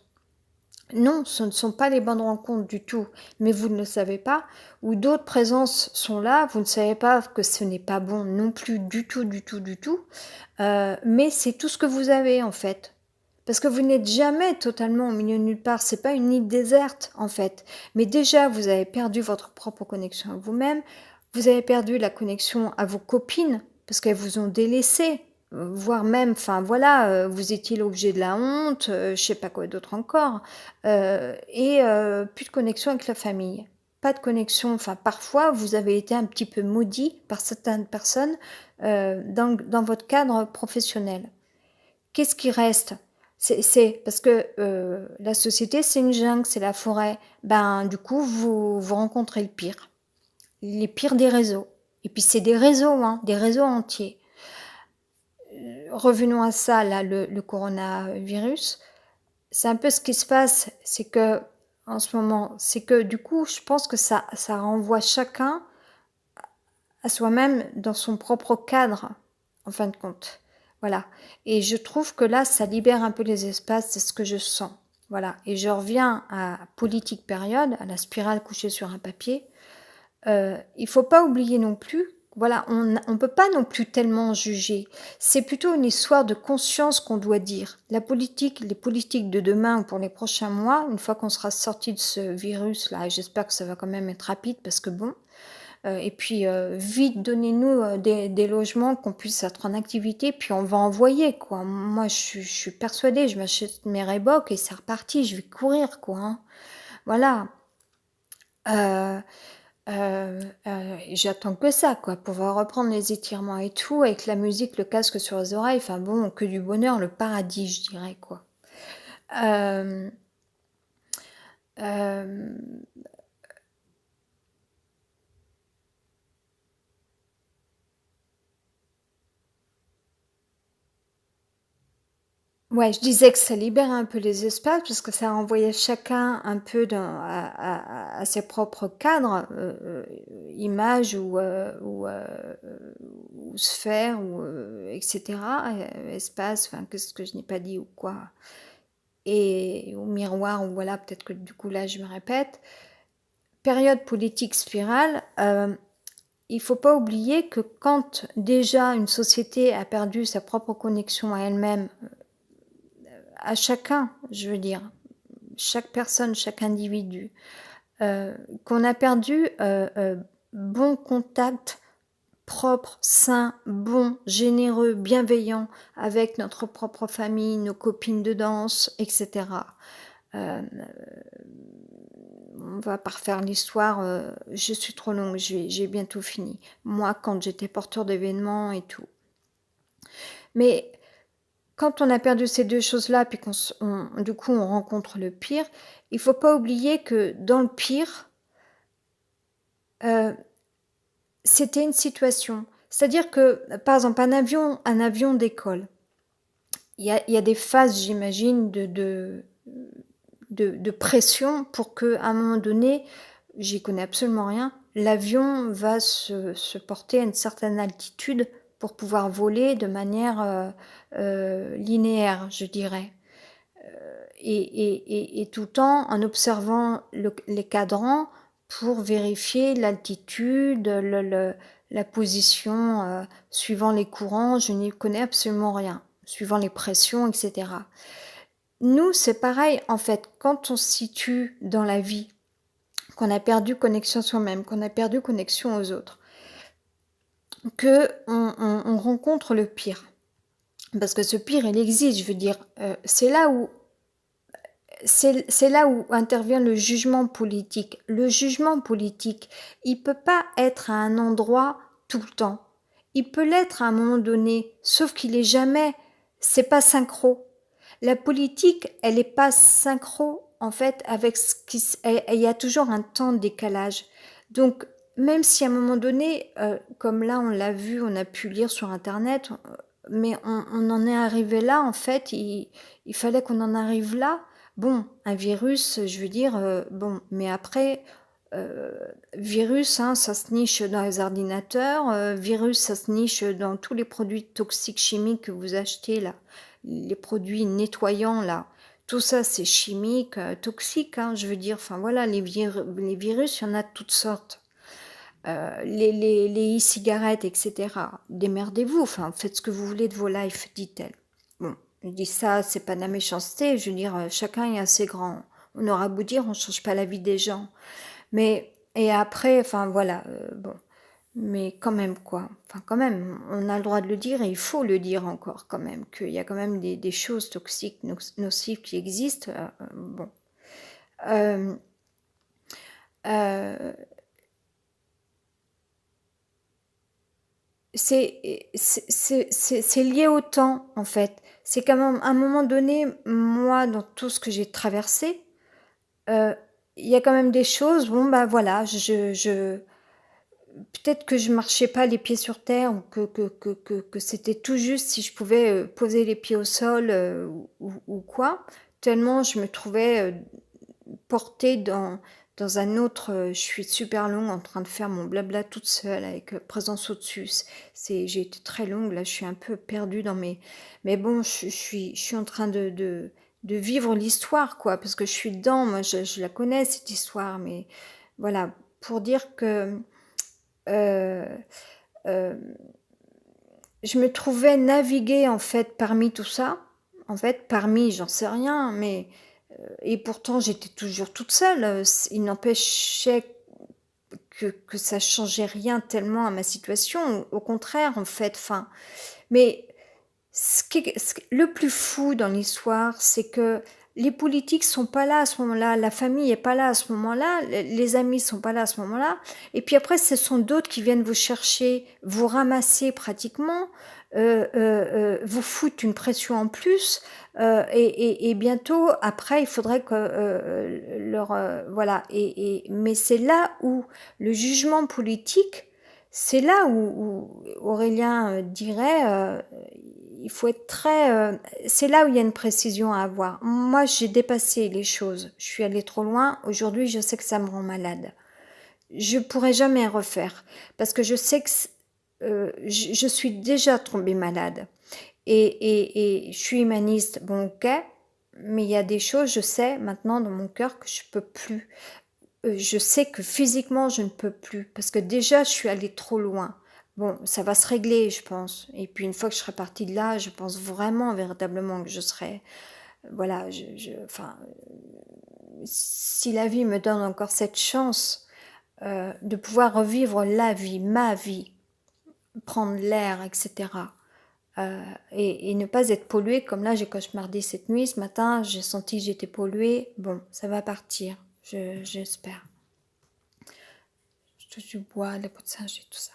Non, ce ne sont pas les bonnes rencontres du tout, mais vous ne le savez pas, ou d'autres présences sont là, vous ne savez pas que ce n'est pas bon non plus du tout, du tout, du tout, mais c'est tout ce que vous avez en fait. Parce que vous n'êtes jamais totalement au milieu de nulle part, c'est pas une île déserte en fait. Mais déjà, vous avez perdu votre propre connexion à vous-même, vous avez perdu la connexion à vos copines, parce qu'elles vous ont délaissé, voire même, enfin voilà, vous étiez l'objet de la honte, je sais pas quoi d'autre encore, plus de connexion avec la famille. Pas de connexion, enfin parfois vous avez été un petit peu maudit par certaines personnes dans votre cadre professionnel. Qu'est-ce qui reste? C'est parce que la société, c'est une jungle, c'est la forêt. Ben, du coup, vous rencontrez le pire. Les pires des réseaux. Et puis, c'est des réseaux, hein, des réseaux entiers. Revenons à ça, là, le coronavirus. C'est un peu ce qui se passe, c'est que, en ce moment, c'est que, du coup, je pense que ça renvoie chacun à soi-même dans son propre cadre, en fin de compte. Voilà. Et je trouve que là, ça libère un peu les espaces, c'est ce que je sens. Voilà. Et je reviens à politique période, à la spirale couchée sur un papier. Il faut pas oublier non plus, voilà, on peut pas non plus tellement juger. C'est plutôt une histoire de conscience qu'on doit dire. La politique, les politiques de demain ou pour les prochains mois, une fois qu'on sera sorti de ce virus-là, et j'espère que ça va quand même être rapide parce que bon, et puis vite donnez-nous des logements qu'on puisse être en activité, puis on va envoyer quoi. Moi je suis persuadée, je m'achète mes Reebok et c'est reparti, je vais courir quoi. Hein. Voilà. Euh, J'attends que ça quoi, pouvoir reprendre les étirements et tout, avec la musique, le casque sur les oreilles, enfin bon, que du bonheur, le paradis je dirais quoi. Euh, euh, Ouais, je disais que ça libère un peu les espaces parce que ça renvoyait chacun un peu à ses propres cadres, images ou sphères, etc. Espace, enfin, qu'est-ce que je n'ai pas dit ou quoi. Et au miroir, ou voilà, peut-être que du coup là je me répète. Période politique spirale, il faut pas oublier que quand déjà une société a perdu sa propre connexion à elle-même, à chacun, je veux dire, chaque personne, chaque individu, qu'on a perdu bon contact propre, sain, bon, généreux, bienveillant avec notre propre famille, nos copines de danse, etc. Euh, on va pas refaire l'histoire, je suis trop longue, j'ai bientôt fini. Moi, quand j'étais porteur d'événements et tout. Mais quand on a perdu ces deux choses-là, puis du coup on rencontre le pire, il faut pas oublier que dans le pire, euh, c'était une situation. C'est-à-dire que, par exemple, un avion d'école, il y a des phases, j'imagine, de pression pour qu'à un moment donné, j'y connais absolument rien, l'avion va se porter à une certaine altitude pour pouvoir voler de manière, linéaire, je dirais. Et tout le temps en observant les cadrans pour vérifier l'altitude, la position, suivant les courants, je n'y connais absolument rien, suivant les pressions, et cetera. Nous, c'est pareil, en fait, quand on se situe dans la vie, qu'on a perdu connexion à soi-même, qu'on a perdu connexion aux autres, qu'on rencontre le pire. Parce que ce pire, il existe, je veux dire, c'est là où intervient le jugement politique. Le jugement politique, il peut pas être à un endroit tout le temps. Il peut l'être à un moment donné, sauf qu'il est jamais, c'est pas synchro. La politique, elle est pas synchro, en fait, avec il y a toujours un temps de décalage. Donc, même si à un moment donné, comme là, on l'a vu, on a pu lire sur Internet, mais on en est arrivé là, en fait, il fallait qu'on en arrive là. Bon, un virus, je veux dire, bon, mais après, euh, virus, hein, ça se niche dans les ordinateurs, virus, ça se niche dans tous les produits toxiques chimiques que vous achetez là, les produits nettoyants là, tout ça c'est chimique, toxique, hein, je veux dire, enfin voilà, les virus, il y en a de toutes sortes. Les e-cigarettes, etc. Démerdez-vous, enfin, faites ce que vous voulez de vos lives, dit-elle. Bon, je dis ça, c'est pas de la méchanceté, je veux dire, chacun est assez grand. On aura beau dire, on change pas la vie des gens. Mais, et après, enfin voilà, bon. Mais quand même, quoi. Enfin, quand même, on a le droit de le dire et il faut le dire encore, quand même, qu'il y a quand même des choses toxiques, nocives qui existent. Bon. Euh, euh, c'est lié au temps, en fait. C'est qu'à un moment donné, moi, dans tout ce que j'ai traversé, euh, il y a quand même des choses, bon, bah voilà, peut-être que je marchais pas les pieds sur terre ou que c'était tout juste si je pouvais poser les pieds au sol ou quoi, tellement je me trouvais portée dans un autre, je suis super longue en train de faire mon blabla toute seule avec présence au-dessus. J'ai été très longue, là je suis un peu perdue dans mes... Mais bon, je suis en train de vivre l'histoire, quoi, parce que je suis dedans, moi je la connais cette histoire, mais voilà, pour dire que euh, euh, je me trouvais naviguer en fait parmi tout ça, en fait parmi, j'en sais rien, mais et pourtant j'étais toujours toute seule. Il n'empêchait que ça changeait rien tellement à ma situation. Au contraire, en fait, enfin. Mais le plus fou dans l'histoire, c'est que les politiques sont pas là à ce moment-là, la famille est pas là à ce moment-là, les amis sont pas là à ce moment-là, et puis après ce sont d'autres qui viennent vous chercher, vous ramasser pratiquement, vous foutent une pression en plus, et bientôt après il faudrait que voilà. Mais c'est là où le jugement politique, c'est là où Aurélien dirait, il faut être très... c'est là où il y a une précision à avoir. Moi, j'ai dépassé les choses. Je suis allée trop loin. Aujourd'hui, je sais que ça me rend malade. Je pourrais jamais refaire parce que je sais que je suis déjà tombée malade. Et je suis humaniste, bon ok, mais il y a des choses, je sais maintenant dans mon cœur que je peux plus. Je sais que physiquement, je ne peux plus, parce que déjà, je suis allée trop loin. Bon, ça va se régler, je pense. Et puis, une fois que je serai partie de là, je pense vraiment, véritablement, que je serai... Voilà, enfin, si la vie me donne encore cette chance de pouvoir revivre la vie, ma vie, prendre l'air, etc., et ne pas être polluée, comme là, j'ai cauchemardé cette nuit, ce matin, j'ai senti que j'étais polluée. Bon, ça va partir, j'espère. Je touche du bois, la peau de singe et tout ça.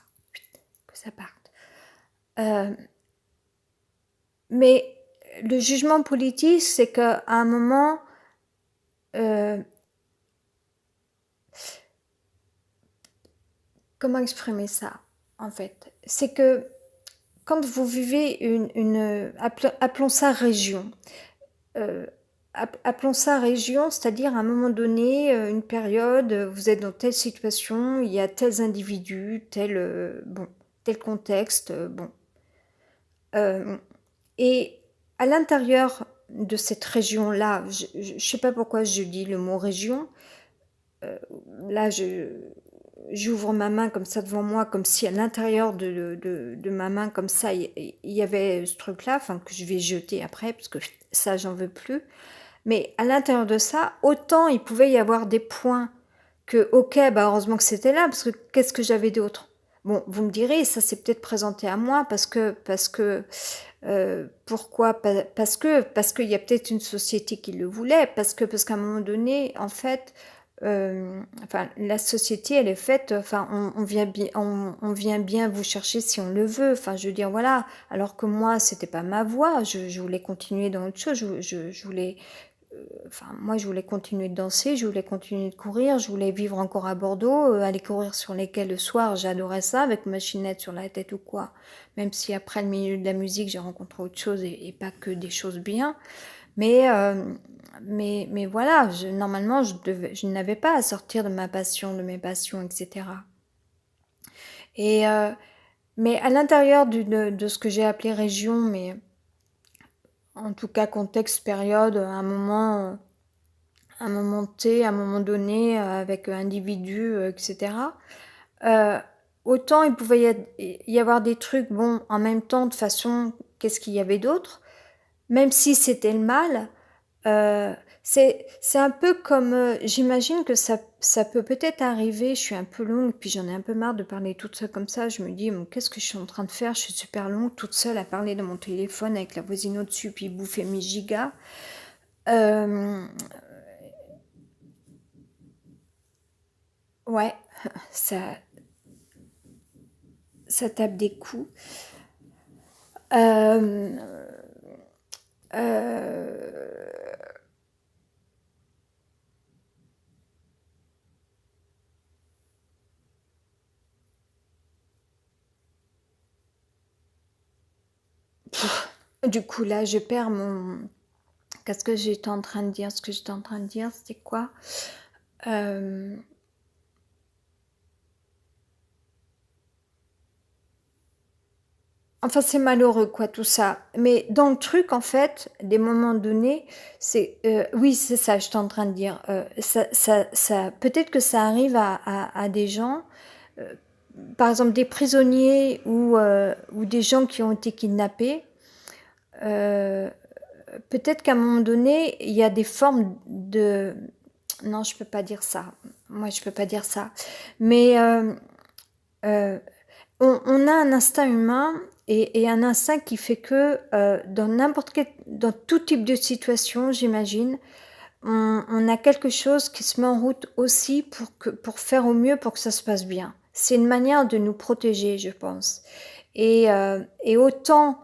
Que ça parte. Euh, mais le jugement politique, c'est qu'à un moment, euh, comment exprimer ça, en fait? C'est que quand vous vivez appelons ça région, euh, appelons ça région, c'est-à-dire à un moment donné, une période, vous êtes dans telle situation, il y a tels individus, bon, tel contexte, bon. Et à l'intérieur de cette région-là, je ne sais pas pourquoi je dis le mot région, là j'ouvre ma main comme ça devant moi, comme si à l'intérieur de ma main comme ça, il y avait ce truc-là, enfin que je vais jeter après, parce que ça j'en veux plus. Mais à l'intérieur de ça, autant il pouvait y avoir des points que, ok, bah heureusement que c'était là, parce que qu'est-ce que j'avais d'autre? Bon, vous me direz, ça s'est peut-être présenté à moi pourquoi? Parce qu'il y a peut-être une société qui le voulait, parce qu'à un moment donné, en fait, enfin, la société, elle est faite, enfin, on vient bien vous chercher si on le veut. Enfin, je veux dire, voilà. Alors que moi, c'était pas ma voie. Je voulais continuer dans autre chose. Je voulais enfin, moi, je voulais continuer de danser, je voulais continuer de courir, je voulais vivre encore à Bordeaux, aller courir sur les quais le soir, j'adorais ça, avec ma chinette sur la tête ou quoi. Même si après le milieu de la musique, j'ai rencontré autre chose et pas que des choses bien. Mais, mais voilà, normalement, je n'avais pas à sortir de ma passion, de mes passions, etc. Et, mais à l'intérieur de ce que j'ai appelé région, mais en tout cas contexte, période, un moment T, un moment donné, avec individu, etc. Euh, autant il pouvait y avoir des trucs, bon, en même temps, de façon, qu'est-ce qu'il y avait d'autre? Même si c'était le mal, euh, c'est un peu comme, j'imagine que ça peut peut-être arriver, je suis un peu longue, puis j'en ai un peu marre de parler toute seule comme ça, je me dis, mais qu'est-ce que je suis en train de faire? Je suis super longue, toute seule à parler dans mon téléphone avec la voisine au-dessus, puis bouffer mes gigas. Euh, ouais, ça, ça tape des coups. Euh, euh, du coup, là, je perds mon... Qu'est-ce que j'étais en train de dire? Ce que j'étais en train de dire, c'était quoi? Euh, Enfin, c'est malheureux, quoi, tout ça. Mais dans le truc, en fait, des moments donnés, oui, c'est ça, j'étais en train de dire. Peut-être que ça arrive à des gens, euh, par exemple des prisonniers ou des gens qui ont été kidnappés. euh, Peut-être qu'à un moment donné, il y a des formes de... Non, je peux pas dire ça. Moi, je peux pas dire ça. Mais euh, on a un instinct humain et un instinct qui fait que dans tout type de situation, j'imagine, on a quelque chose qui se met en route aussi pour faire au mieux pour que ça se passe bien. C'est une manière de nous protéger, je pense. Et autant,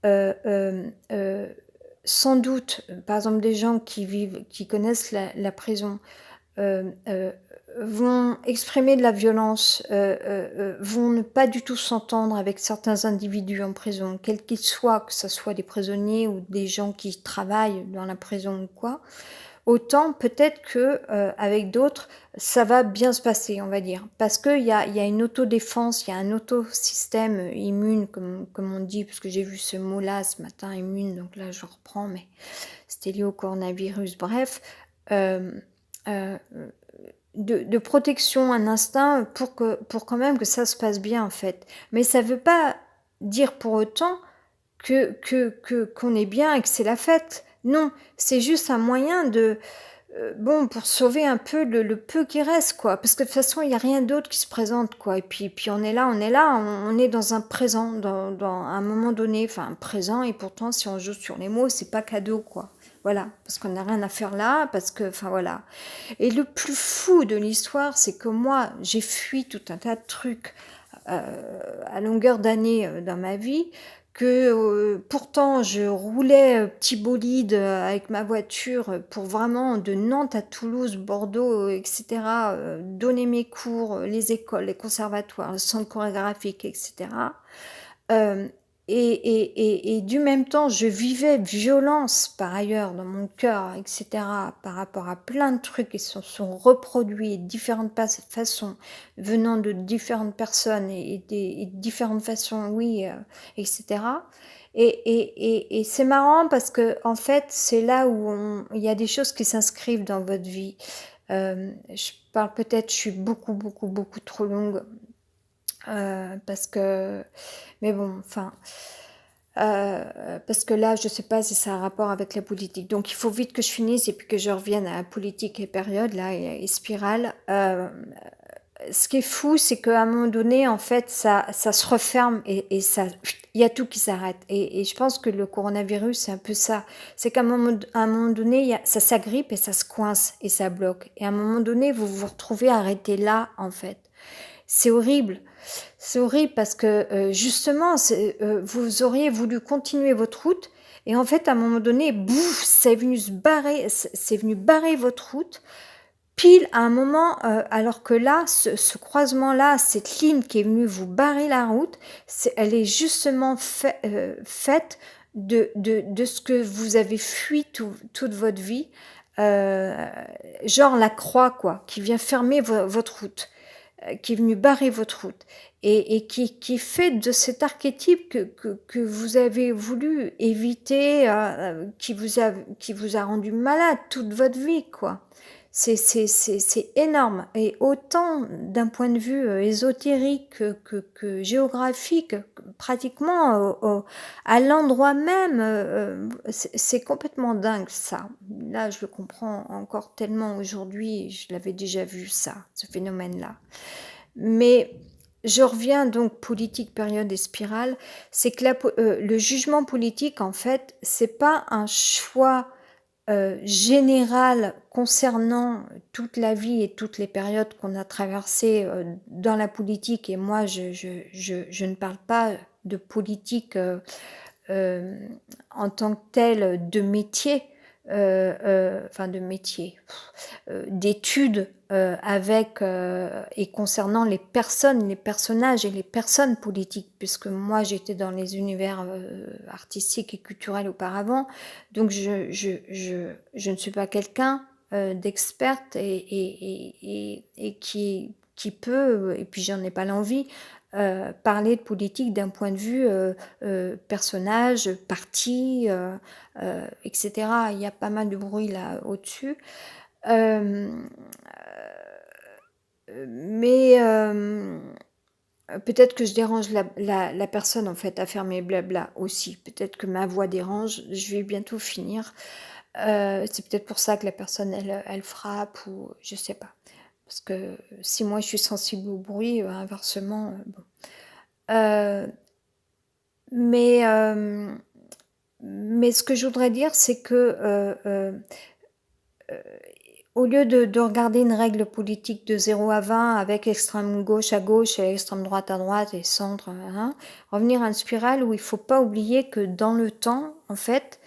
euh, euh, euh, sans doute, par exemple, des gens qui connaissent la prison, euh, euh, vont exprimer de la violence, vont ne pas du tout s'entendre avec certains individus en prison, quels qu'ils soient, que ce soit des prisonniers ou des gens qui travaillent dans la prison ou quoi. Autant peut-être que avec d'autres, ça va bien se passer, on va dire, parce qu'il y a une autodéfense, il y a un autosystème immune, comme on dit, parce que j'ai vu ce mot-là ce matin, immune, donc là je reprends, mais c'était lié au coronavirus. Bref, euh, euh, de protection, un instinct pour quand même que ça se passe bien en fait. Mais ça veut pas dire pour autant qu'on est bien et que c'est la fête. Non, c'est juste un moyen bon, pour sauver un peu le peu qui reste, quoi. Parce que de toute façon, il n'y a rien d'autre qui se présente, quoi. Et puis on est dans un présent, dans un moment donné, enfin, un présent, et pourtant, si on joue sur les mots, c'est pas cadeau, quoi. Voilà, parce qu'on n'a rien à faire là, parce que, enfin voilà. Et le plus fou de l'histoire, c'est que moi, j'ai fui tout un tas de trucs à longueur d'année dans ma vie, que pourtant je roulais petit bolide avec ma voiture pour vraiment de Nantes à Toulouse, Bordeaux, etc., donner mes cours, les écoles, les conservatoires, le centre chorégraphique, etc. et du même temps, je vivais violence par ailleurs dans mon cœur, et cetera, par rapport à plein de trucs qui se sont reproduits de différentes façons, venant de différentes personnes et de différentes façons, oui, et cetera. Et c'est marrant parce que en fait, c'est là où il y a des choses qui s'inscrivent dans votre vie. Je parle peut-être, je suis beaucoup trop longue, parce que mais bon, enfin, parce que là, je sais pas si ça a un rapport avec la politique. Donc, il faut vite que je finisse et puis que je revienne à la politique et période, là, et spirale. Ce qui est fou, c'est qu'à un moment donné, en fait, ça se referme et ça, il y a tout qui s'arrête. Et je pense que le coronavirus, c'est un peu ça. C'est qu'à un moment donné, ça s'agrippe et ça se coince et ça bloque. Et à un moment donné, vous vous retrouvez arrêté là, en fait. C'est horrible. C'est horrible parce que justement, vous auriez voulu continuer votre route et en fait, à un moment donné, bouf, c'est venu barrer votre route pile à un moment, alors que là, ce croisement-là, cette ligne qui est venue vous barrer la route, elle est justement faite de ce que vous avez fui toute votre vie, euh, genre la croix, quoi, qui vient fermer votre route, qui est venu barrer votre route et qui fait de cet archétype que vous avez voulu éviter, qui vous a rendu malade toute votre vie, quoi. C'est énorme. Et autant d'un point de vue ésotérique que géographique, pratiquement à l'endroit même, c'est complètement dingue ça. Là, je le comprends encore tellement aujourd'hui, je l'avais déjà vu ça, ce phénomène-là. Mais je reviens donc politique, période et spirale, c'est que le jugement politique, en fait, c'est pas un choix général concernant toute la vie et toutes les périodes qu'on a traversées dans la politique. Et moi, je ne parle pas de politique euh, en tant que telle de métier, enfin de métier, d'études avec et concernant les personnes, les personnages et les personnes politiques, puisque moi j'étais dans les univers artistiques et culturels auparavant, donc je ne suis pas quelqu'un d'experte et qui peut, et puis j'en ai pas l'envie, parler de politique d'un point de vue personnage, parti, etc. Il y a pas mal de bruit là au-dessus. Euh, mais peut-être que je dérange la personne en fait à faire mes blabla aussi. Peut-être que ma voix dérange. Je vais bientôt finir. C'est peut-être pour ça que la personne elle frappe ou je sais pas. Parce que si moi je suis sensible au bruit, inversement, bon. Euh, mais, euh, mais ce que je voudrais dire, c'est que au lieu de regarder une règle politique de 0 à 20 avec extrême gauche à gauche et extrême droite à droite et centre, hein, revenir à une spirale où il faut pas oublier que dans le temps, en fait,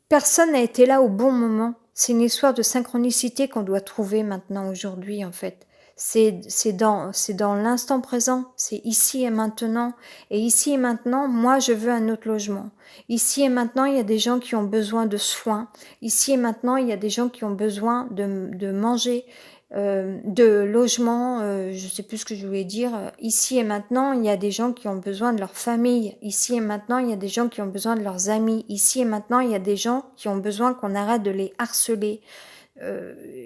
personne n'a été là au bon moment. C'est une histoire de synchronicité qu'on doit trouver maintenant aujourd'hui, en fait. C'est dans l'instant présent, c'est ici et maintenant. Et ici et maintenant, moi, je veux un autre logement. Ici et maintenant, il y a des gens qui ont besoin de soins. Ici et maintenant, il y a des gens qui ont besoin de manger, de logement, je sais plus ce que je voulais dire. Ici et maintenant, il y a des gens qui ont besoin de leur famille. Ici et maintenant, il y a des gens qui ont besoin de leurs amis. Ici et maintenant, il y a des gens qui ont besoin qu'on arrête de les harceler.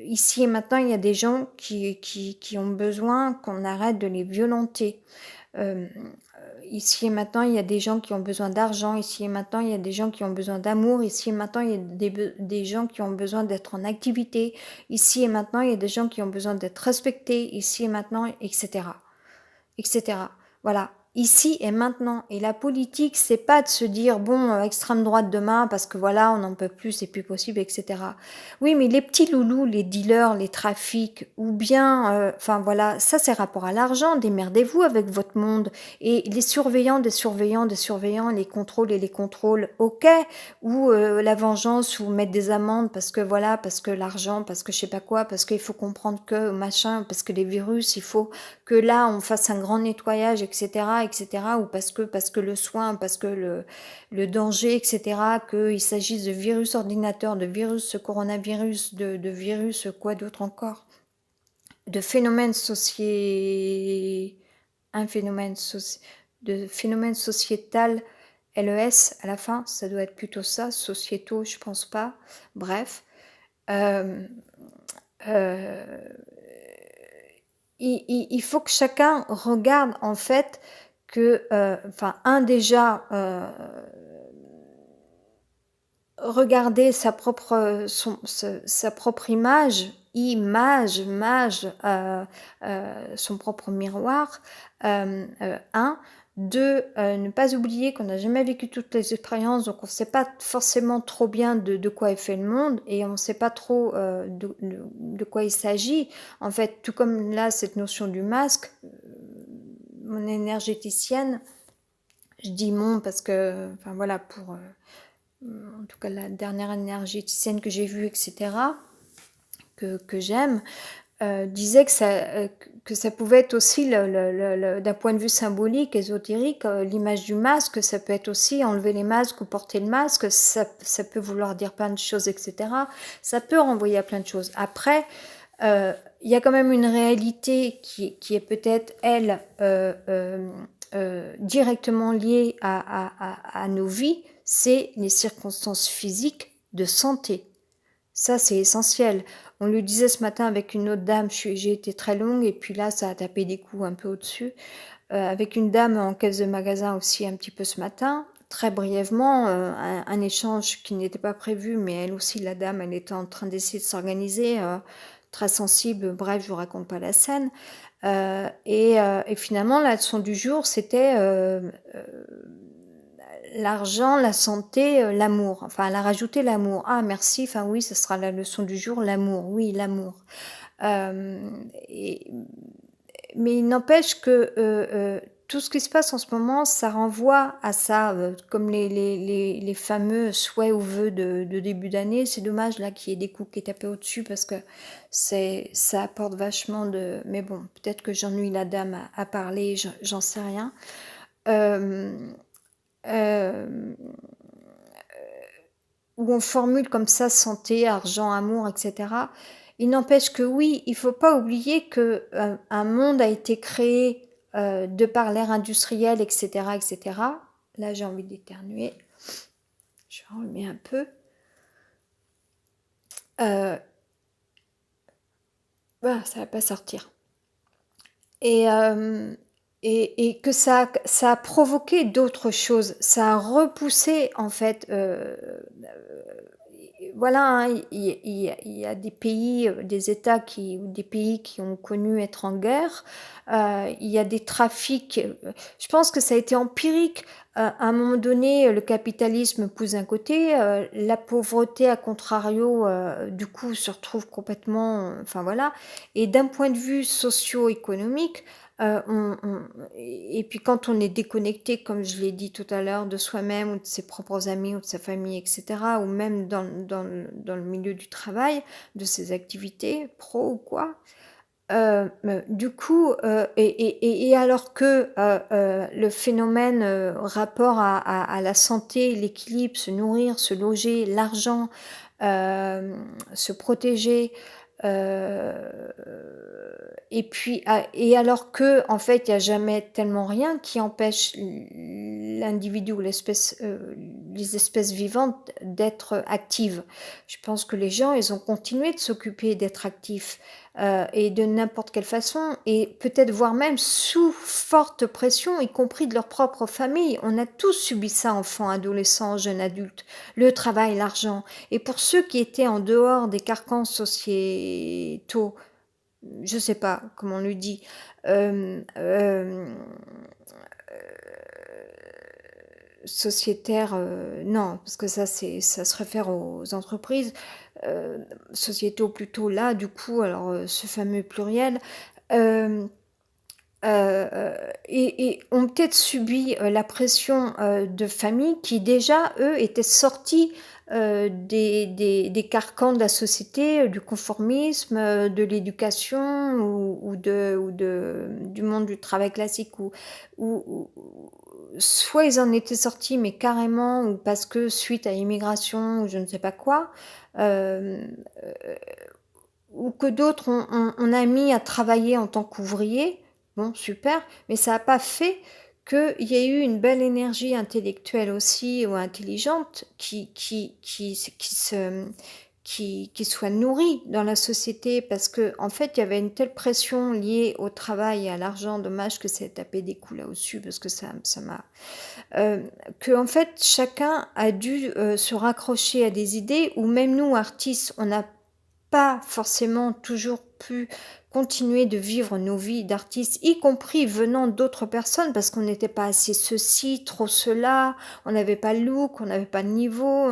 Ici et maintenant, il y a des gens qui ont besoin qu'on arrête de les violenter. Euh, Ici et maintenant, il y a des gens qui ont besoin d'argent. Ici et maintenant, il y a des gens qui ont besoin d'amour. Ici et maintenant, il y a des gens qui ont besoin d'être en activité. Ici et maintenant, il y a des gens qui ont besoin d'être respectés. Ici et maintenant, etc. etc. Voilà. Ici et maintenant. Et la politique, c'est pas de se dire, bon, extrême droite demain, parce que voilà, on n'en peut plus, c'est plus possible, etc. Oui, mais les petits loulous, les dealers, les trafics, ou bien, enfin voilà, ça c'est rapport à l'argent, démerdez-vous avec votre monde. Et les surveillants, des surveillants, des surveillants, les contrôles et les contrôles, ok, ou la vengeance, ou mettre des amendes, parce que voilà, parce que l'argent, parce que je sais pas quoi, parce qu'il faut comprendre que machin, parce que les virus, il faut que là on fasse un grand nettoyage, etc. ça, etc., ou parce que le soin, parce que le danger, etc., qu'il s'agisse de virus ordinateur, de virus coronavirus, de virus, quoi d'autre encore, de phénomènes un phénomène de phénomène sociétal, LES à la fin, ça doit être plutôt ça, sociétaux, je pense pas. Bref, euh, euh, il faut que chacun regarde en fait que, enfin, déjà, regarder sa propre son propre miroir, un. Deux, ne pas oublier qu'on n'a jamais vécu toutes les expériences, donc on ne sait pas forcément trop bien de quoi est fait le monde, et on ne sait pas trop de quoi il s'agit. En fait, tout comme là, cette notion du masque, mon énergéticienne, je dis mon parce que, enfin voilà, pour en tout cas la dernière énergéticienne que j'ai vue, etc., que j'aime, disait que ça pouvait être aussi, d'un point de vue symbolique, ésotérique, l'image du masque, ça peut être aussi enlever les masques ou porter le masque, ça peut vouloir dire plein de choses, etc. Ça peut renvoyer à plein de choses. Après, il y a quand même une réalité qui est peut-être, elle, directement liée à nos vies, c'est les circonstances physiques de santé. Ça, c'est essentiel. On le disait ce matin avec une autre dame, j'ai été très longue, et puis là, ça a tapé des coups un peu au-dessus. Avec une dame en caisse de magasin aussi un petit peu ce matin, très brièvement, un échange qui n'était pas prévu, mais elle aussi, la dame, elle était en train d'essayer de s'organiser, très sensible, bref, je vous raconte pas la scène. Et finalement, la leçon du jour, c'était l'argent, la santé, l'amour. Enfin, elle a rajouté l'amour. Ah, merci, enfin oui, ce sera la leçon du jour, l'amour. Oui, l'amour. Euh, et- mais il n'empêche que tout ce qui se passe en ce moment, ça renvoie à ça, comme les fameux souhaits ou vœux de début d'année. C'est dommage là qu'il y ait des coups qui est tapé au-dessus, parce que ça apporte vachement de... Mais bon, peut-être que j'ennuie la dame à parler, j'en sais rien. Euh, euh, où on formule comme ça santé, argent, amour, etc. Il n'empêche que oui, il faut pas oublier que un monde a été créé de par l'ère industrielle, etc., etc. Là, j'ai envie d'éternuer. Je remets un peu. Euh, ça va pas sortir. Et, euh, et que ça a provoqué d'autres choses. Ça a repoussé, en fait, voilà, hein, il y a des pays, des États ou des pays qui ont connu être en guerre. Il y a des trafics. Je pense que ça a été empirique. À un moment donné, le capitalisme pousse d'un côté, la pauvreté, à contrario, du coup, se retrouve complètement. Enfin voilà. Et d'un point de vue socio-économique, et puis quand on est déconnecté, comme je l'ai dit tout à l'heure, de soi-même ou de ses propres amis ou de sa famille, etc., ou même dans le milieu du travail, de ses activités pro ou quoi, du coup, et alors que le phénomène rapport à la santé, l'équilibre, se nourrir, se loger, l'argent, euh, se protéger, euh, et puis et alors que en fait il n'y a jamais tellement rien qui empêche l'individu ou les espèces vivantes d'être actives. Je pense que les gens, ils ont continué de s'occuper, d'être actifs, et de n'importe quelle façon, et peut-être voire même sous forte pression, y compris de leur propre famille. On a tous subi ça, enfants, adolescents, jeunes adultes, le travail, l'argent. Et pour ceux qui étaient en dehors des carcans sociétaux, je sais pas comment on le dit, sociétaires, non, parce que ça se réfère aux entreprises, euh, sociétaux plutôt là, du coup, alors ce fameux pluriel. euh, et ont peut-être subi, la pression, de familles qui déjà, eux, étaient sortis, des carcans de la société, du conformisme, de l'éducation ou du monde du travail classique ou soit ils en étaient sortis, mais carrément ou parce que suite à l'immigration ou je ne sais pas quoi, hem, ou que d'autres on a mis à travailler en tant qu'ouvriers. Bon, super, mais ça a pas fait qu'il y ait eu une belle énergie intellectuelle aussi ou intelligente qui soit nourrie dans la société parce qu'en fait, il y avait une telle pression liée au travail et à l'argent. Dommage que ça ait tapé des coups là-dessus parce que ça m'a qu'en fait, chacun a dû, se raccrocher à des idées ou même nous, artistes, on n'a pas forcément toujours pu continuer de vivre nos vies d'artistes, y compris venant d'autres personnes, parce qu'on n'était pas assez ceci, trop cela, on n'avait pas le look, on n'avait pas le niveau,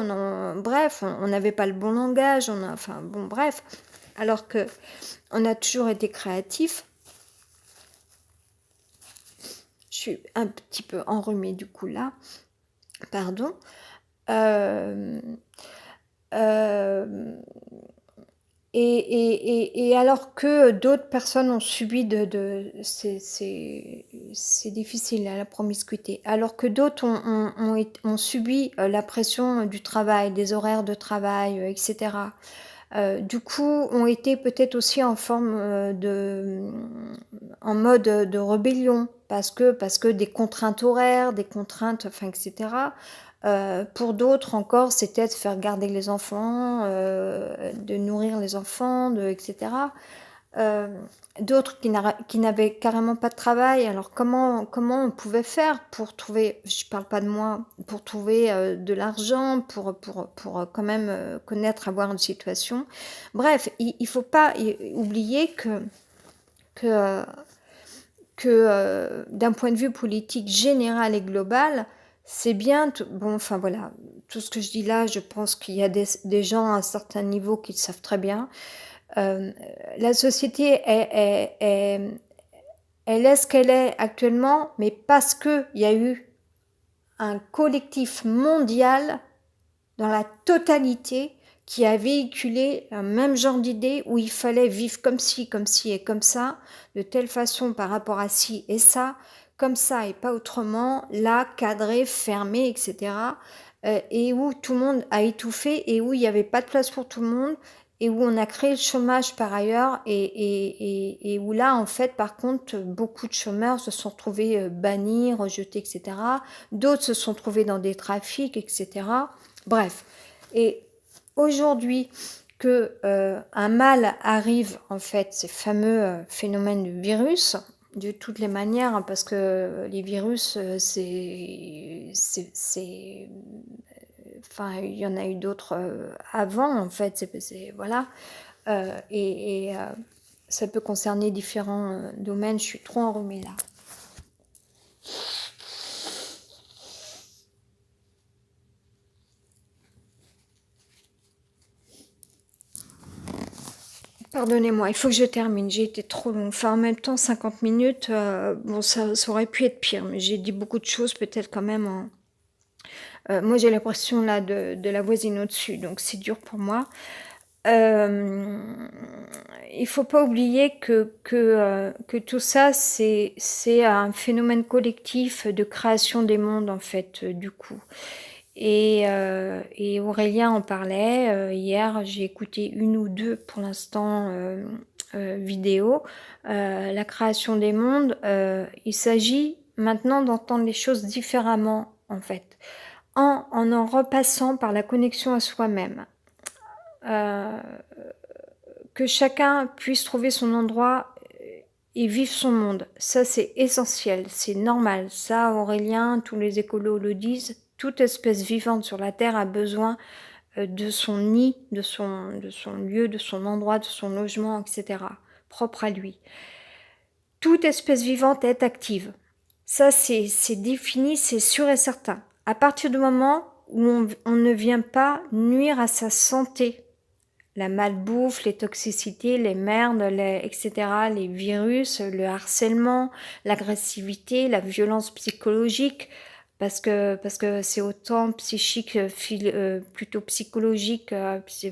bref, on n'avait pas le bon langage, enfin bon, bref. Alors que on a toujours été créatifs. Je suis un petit peu enrhumée du coup là, pardon. Euh, euh, et alors que d'autres personnes ont subi c'est difficile, hein, la promiscuité. Alors que d'autres ont subi la pression du travail, des horaires de travail, etc. Du coup, ont été peut-être aussi en forme en mode de rébellion, parce que des contraintes horaires, des contraintes, enfin, etc. Pour d'autres encore, c'était de faire garder les enfants, de nourrir les enfants, etc. Euh, D'autres qui n'avaient carrément pas de travail. Alors comment on pouvait faire pour trouver, je parle pas de moi, pour trouver de l'argent, pour quand même connaître, avoir une situation. Bref, il faut pas oublier que, d'un point de vue politique général et global, c'est bien, bon, enfin voilà, tout ce que je dis là, je pense qu'il y a des gens à un certain niveau qui le savent très bien. Euh, la société elle est ce qu'elle est actuellement, mais parce qu'il y a eu un collectif mondial dans la totalité qui a véhiculé un même genre d'idée où il fallait vivre comme ci et comme ça, de telle façon par rapport à ci et ça, comme ça et pas autrement, là, cadré, fermé, etc. Et où tout le monde a étouffé et où il n'y avait pas de place pour tout le monde et où on a créé le chômage par ailleurs et où là, en fait, par contre, beaucoup de chômeurs se sont retrouvés bannis, rejetés, etc. D'autres se sont trouvés dans des trafics, etc. Bref, et aujourd'hui que un mal arrive, en fait, ces fameux phénomènes de virus, de toutes les manières, hein, parce que les virus, enfin, il y en a eu d'autres avant, en fait, voilà, ça peut concerner différents domaines. Je suis trop enrhumée là. Pardonnez-moi, il faut que je termine. J'ai été trop longue. Enfin, en même temps, 50 minutes, bon, ça aurait pu être pire, mais j'ai dit beaucoup de choses, peut-être quand même. Moi, j'ai l'impression là de la voisine au-dessus, donc c'est dur pour moi. Il faut pas oublier que tout ça, c'est un phénomène collectif de création des mondes, en fait, du coup. Et Aurélien en parlait. Hier, j'ai écouté une ou deux, pour l'instant, vidéos. La création des mondes, il s'agit maintenant d'entendre les choses différemment, en fait, en repassant par la connexion à soi-même. Euh, que chacun puisse trouver son endroit et vivre son monde. Ça, c'est essentiel, c'est normal. Ça, Aurélien, tous les écolos le disent. Toute espèce vivante sur la Terre a besoin de son nid, de son lieu, de son endroit, de son logement, etc., propre à lui. Toute espèce vivante est active. Ça, c'est défini, c'est sûr et certain. À partir du moment où on ne vient pas nuire à sa santé, La malbouffe, les toxicités, les merdes, et cetera, les virus, le harcèlement, l'agressivité, la violence psychologique, parce que c'est autant psychique, plutôt psychologique,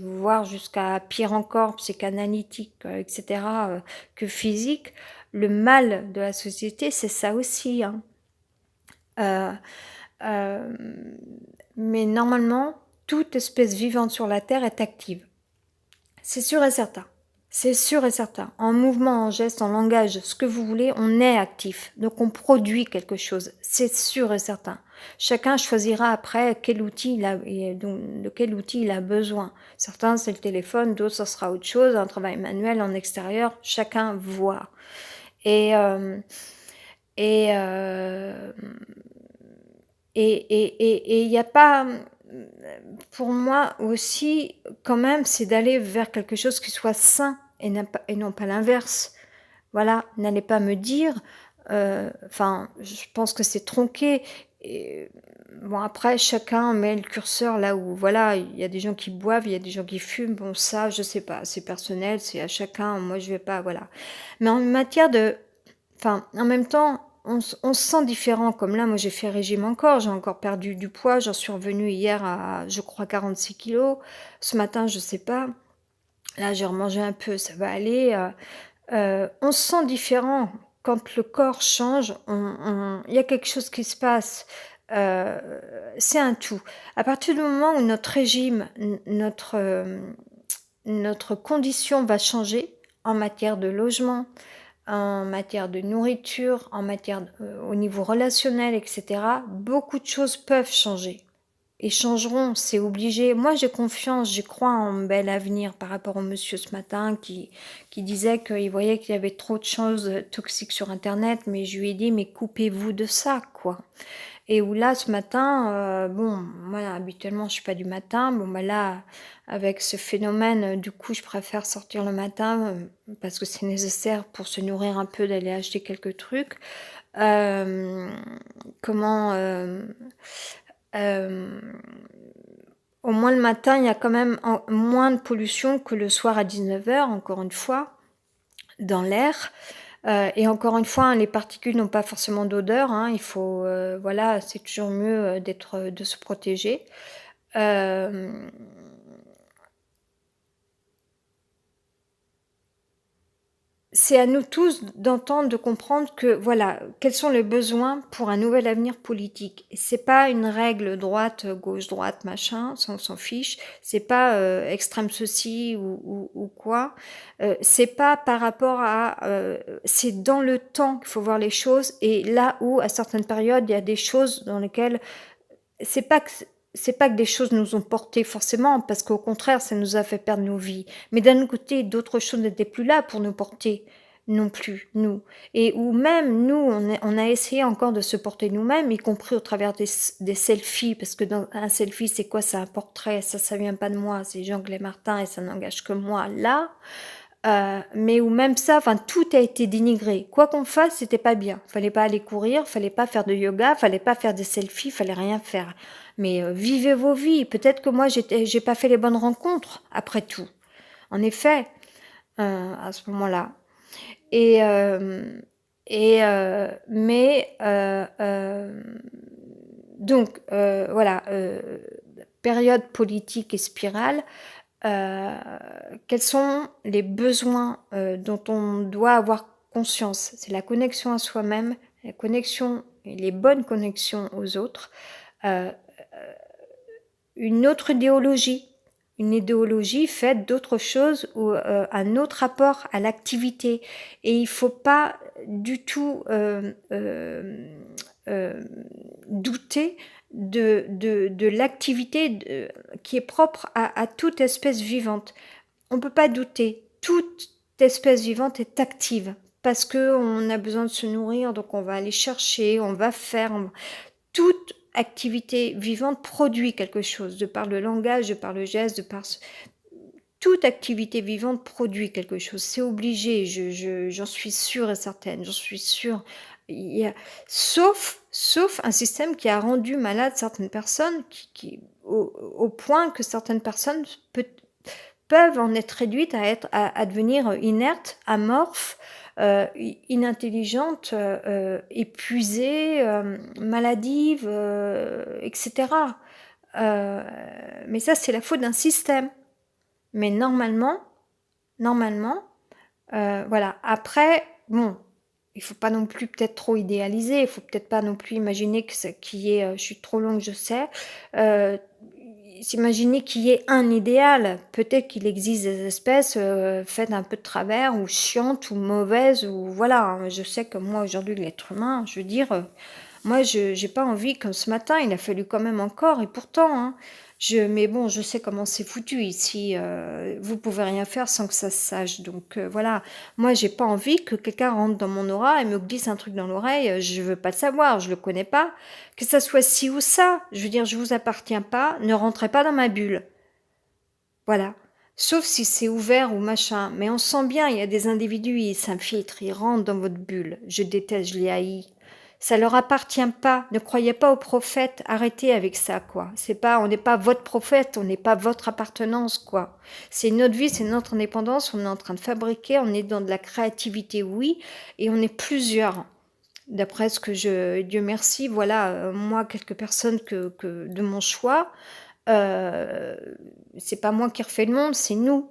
voire jusqu'à pire encore, psychanalytique, et cetera, que physique. Le mal de la société, c'est ça aussi, hein. Heu, mais normalement, toute espèce vivante sur la terre est active. C'est sûr et certain. C'est sûr et certain. En mouvement, en geste, en langage, ce que vous voulez, on est actif. Donc on produit quelque chose. C'est sûr et certain. Chacun choisira après quel outil il a, et donc de quel outil il a besoin. Certains, c'est le téléphone, d'autres, ça sera autre chose, un travail manuel en extérieur. Chacun voit. Et, euh, et, euh, et il n'y a pas, pour moi aussi, quand même, c'est d'aller vers quelque chose qui soit sain et non pas l'inverse. Voilà, n'allez pas me dire, enfin, je pense que c'est tronqué. Et, bon, après, chacun met le curseur là où, voilà, il y a des gens qui boivent, il y a des gens qui fument. Bon, ça, je sais pas, c'est personnel, c'est à chacun. Moi, je vais pas, voilà. Mais en matière de, enfin, en même temps, on se sent différent. Comme là, moi, j'ai fait régime encore. J'ai encore perdu du poids. J'en suis revenue hier à, je crois, 46 kilos. Ce matin, je sais pas. Là, j'ai remangé un peu. Ça va aller. On se sent différent. Quand le corps change, il y a quelque chose qui se passe. Euh, c'est un tout. À partir du moment où notre régime, notre condition va changer en matière de logement, en matière de nourriture, en matière au niveau relationnel, etc., beaucoup de choses peuvent changer et changeront, c'est obligé. Moi, j'ai confiance, j'y crois en un bel avenir par rapport au monsieur ce matin qui disait qu'il voyait qu'il y avait trop de choses toxiques sur Internet, mais je lui ai dit, mais coupez-vous de ça, quoi. Et où là, ce matin, bon, moi, habituellement, je suis pas du matin. Bon, bah là, avec ce phénomène, du coup, je préfère sortir le matin parce que c'est nécessaire pour se nourrir un peu, d'aller acheter quelques trucs. Euh, comment euh, Au moins le matin, il y a quand même moins de pollution que le soir à 19h, encore une fois, dans l'air. Et encore une fois, hein, les particules n'ont pas forcément d'odeur, hein, il faut, voilà, c'est toujours mieux, de se protéger. Hem C'est à nous tous d'entendre, de comprendre que, voilà, quels sont les besoins pour un nouvel avenir politique. Et c'est pas une règle droite, gauche, droite, machin, ça on s'en fiche. C'est pas extrême ceci ou quoi. C'est pas par rapport à, c'est dans le temps qu'il faut voir les choses. Et là où, à certaines périodes, il y a des choses dans lesquelles c'est pas que c'est pas que des choses nous ont portés forcément, parce qu'au contraire, ça nous a fait perdre nos vies. Mais d'un autre côté, d'autres choses n'étaient plus là pour nous porter non plus, nous. Et ou même nous, on a essayé encore de se porter nous-mêmes, y compris au travers des selfies, parce que dans un selfie, c'est quoi? C'est un portrait, ça vient pas de moi, c'est Jean-Claude Martin et ça n'engage que moi là. Mais ou même ça, enfin tout a été dénigré. Quoi qu'on fasse, c'était pas bien. Fallait pas aller courir, fallait pas faire de yoga, fallait pas faire des selfies, fallait rien faire. Mais vivez vos vies. Peut-être que moi j'ai pas fait les bonnes rencontres après tout. En effet, à ce moment-là. Et mais donc voilà, période politique et spirale. Heu, Quels sont les besoins, dont on doit avoir conscience? C'est la connexion à soi-même, la connexion et les bonnes connexions aux autres. Heu, une autre idéologie, une idéologie faite d'autre chose ou, un autre rapport à l'activité et il faut pas du tout, douter de l'activité qui est propre à toute espèce vivante. On ne peut pas douter. Toute espèce vivante est active parce qu'on a besoin de se nourrir, donc on va aller chercher, on va faire. Toute activité vivante produit quelque chose, de par le langage, de par le geste, toute activité vivante produit quelque chose. C'est obligé, j'en suis sûre et certaine, j'en suis sûre. Il y a, sauf un système qui a rendu malade certaines personnes, au point que certaines personnes peuvent en être réduites à devenir inertes, amorphes, inintelligentes, épuisées, maladives, et cetera. Heu, mais ça, c'est la faute d'un système. Mais normalement, voilà. Après, bon, il faut pas non plus peut-être trop idéaliser, il faut peut-être pas non plus imaginer que c'est qu'il y ait, je suis trop longue, je sais, heu, s'imaginer qu'il y ait un idéal. Peut-être qu'il existe des espèces, faites un peu de travers ou chiantes ou mauvaises ou voilà, hein. Je sais que moi aujourd'hui l'être humain, je veux dire, moi je j'ai pas envie comme ce matin, il a fallu quand même encore et pourtant, hein, mais bon, je sais comment c'est foutu ici, vous pouvez rien faire sans que ça se sache donc voilà. Moi, j'ai pas envie que quelqu'un rentre dans mon aura et me glisse un truc dans l'oreille, je veux pas le savoir, je le connais pas. Que ça soit ci ou ça, je veux dire, je vous appartiens pas, ne rentrez pas dans ma bulle. Voilà. Sauf si c'est ouvert ou machin, mais on sent bien, il y a des individus, ils s'infiltrent, ils rentrent dans votre bulle. Je déteste, je les haïs. Ça leur appartient pas. Ne croyez pas aux prophètes. Arrêtez avec ça, quoi. C'est pas, on n'est pas votre prophète, on n'est pas votre appartenance, quoi. C'est notre vie, c'est notre indépendance. On est en train de fabriquer, on est dans de la créativité, oui, et on est plusieurs. D'après ce que Dieu merci, voilà, moi, quelques personnes que de mon choix, Heu, c'est pas moi qui refais le monde, c'est nous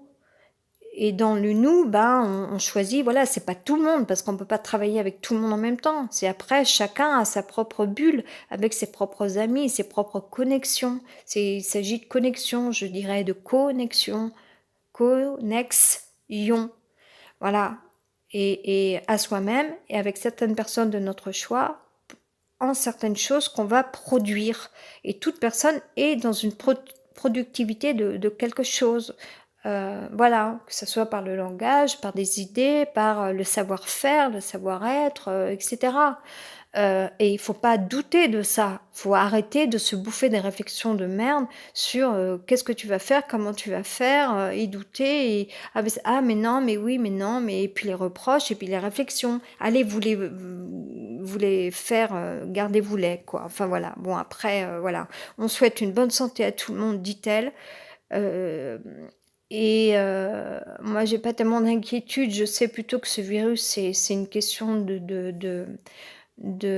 et dans le nous, ben, on choisit voilà, c'est pas tout le monde parce qu'on peut pas travailler avec tout le monde en même temps. C'est après chacun a sa propre bulle avec ses propres amis, ses propres connexions. Il s'agit de connexion, je dirais de connexion, connexion, voilà et à soi-même et avec certaines personnes de notre choix, en certaines choses qu'on va produire et toute personne est dans une productivité de quelque chose. Voilà, que ce soit par le langage, par des idées, par, le savoir-faire, le savoir-être, et cetera. Et il faut pas douter de ça. Faut arrêter de se bouffer des réflexions de merde sur, qu'est-ce que tu vas faire, comment tu vas faire, et douter et «Ah mais non, mais oui, mais non», mais et puis les reproches et puis les réflexions. Allez, vous les faire, gardez-vous-les quoi. Enfin voilà. Bon après, voilà. On souhaite une bonne santé à tout le monde, dit-elle. Hem et moi j'ai pas tellement d'inquiétude. Je sais plutôt que ce virus c'est une question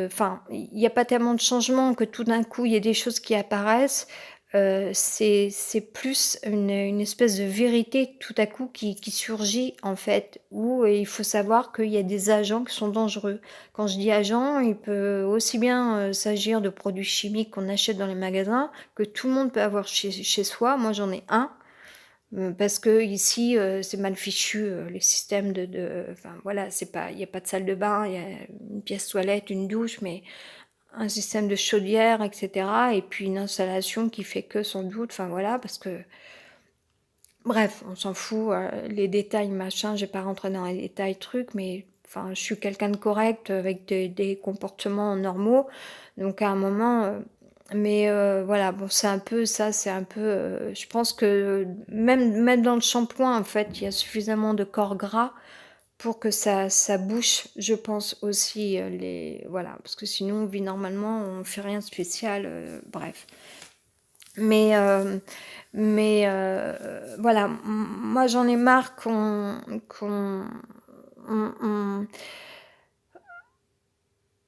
enfin, il y a pas tellement de changements que tout d'un coup, il y a des choses qui apparaissent. C'est plus une espèce de vérité tout à coup qui surgit en fait, où il faut savoir qu'il y a des agents qui sont dangereux. Quand je dis agents, il peut aussi bien, s'agir de produits chimiques qu'on achète dans les magasins, que tout le monde peut avoir chez soi. Moi, j'en ai un. Parce qu'ici, c'est mal fichu, les systèmes enfin voilà, c'est pas il y a pas de salle de bain, il y a une pièce toilette, une douche, mais un système de chaudière et cetera et puis une installation qui fait que sans doute, enfin voilà, parce que bref, on s'en fout, les détails machin, j'ai pas rentré dans les détails trucs, mais enfin, je suis quelqu'un de correct avec des comportements normaux, donc à un moment, mais voilà, bon, c'est un peu ça, c'est un peu, je pense que même dans le shampoing, en fait, il y a suffisamment de corps gras pour que ça bouche, je pense aussi, les voilà, parce que sinon on vit normalement, on fait rien de spécial, bref. Mais voilà, moi j'en ai marre qu'on on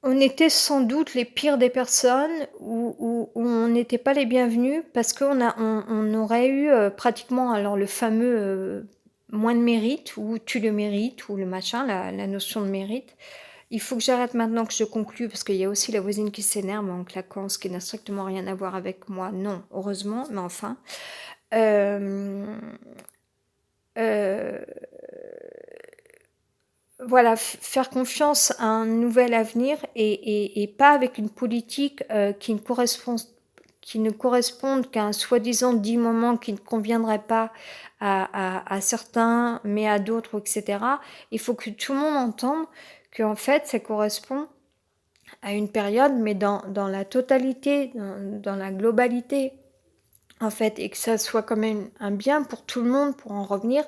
on était sans doute les pires des personnes où on n'était pas les bienvenus parce on aurait eu, pratiquement alors le fameux, moins de mérite ou tu le mérites ou le machin, la notion de mérite. Il faut que j'arrête maintenant que je conclue parce qu'il y a aussi la voisine qui s'énerve en claquant, ce qui n'a strictement rien à voir avec moi. Non, heureusement, mais enfin. Hem, heu, voilà, faire confiance à un nouvel avenir et pas avec une politique, qui ne corresponde qu'à un soi-disant dit moment qui ne conviendrait pas à certains, mais à d'autres et cetera. Il faut que tout le monde entende qu'en fait, ça correspond à une période, mais dans la totalité, dans la globalité, en fait, et que ça soit quand même un bien pour tout le monde, pour en revenir,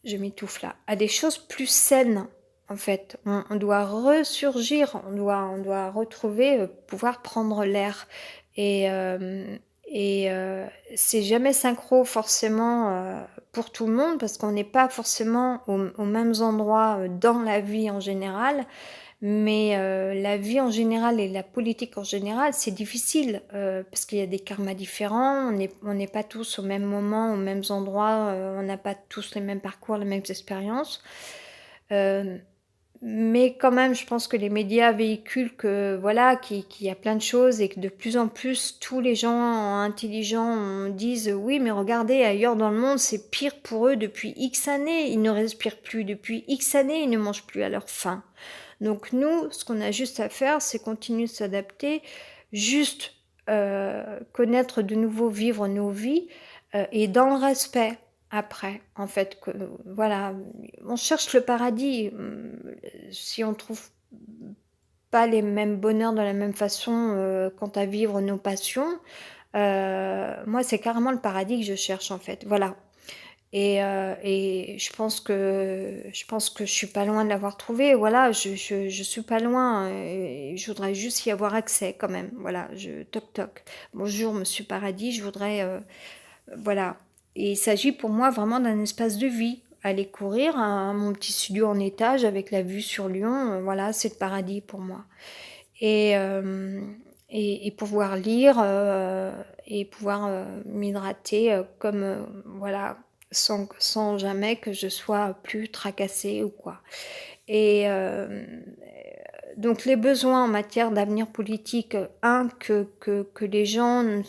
je m'étouffe là, à des choses plus saines, en fait. On doit ressurgir, on doit retrouver, pouvoir prendre l'air et c'est jamais synchro forcément, pour tout le monde parce qu'on n'est pas forcément aux mêmes endroits, dans la vie en général. Mais la vie en général et la politique en général, c'est difficile, parce qu'il y a des karmas différents. On n'est pas tous au même moment, aux mêmes endroits, on n'a pas tous les mêmes parcours, les mêmes expériences. Hem mais quand même, je pense que les médias véhiculent que voilà, qu'il y a plein de choses et que de plus en plus, tous les gens intelligents disent: «Oui, mais regardez ailleurs dans le monde, c'est pire pour eux depuis X années. Ils ne respirent plus depuis X années, ils ne mangent plus à leur faim». Donc nous, ce qu'on a juste à faire, c'est continuer de s'adapter, juste, connaître de nouveau, vivre nos vies, et dans le respect après, en fait, que voilà, on cherche le paradis, si on trouve pas les mêmes bonheurs de la même façon, quant à vivre nos passions, moi, c'est carrément le paradis que je cherche, en fait, voilà. Et je pense que je suis pas loin de l'avoir trouvé, voilà, je suis pas loin, et je voudrais juste y avoir accès quand même, voilà, je toc toc. «Bonjour monsieur paradis, je voudrais, voilà, et il s'agit pour moi vraiment d'un espace de vie. Aller courir à mon petit studio en étage avec la vue sur Lyon, voilà, c'est le paradis pour moi. Et et pouvoir lire, et pouvoir, m'hydrater, comme, voilà, sans jamais que je sois plus tracassée ou quoi. Et donc les besoins en matière d'avenir politique, que les gens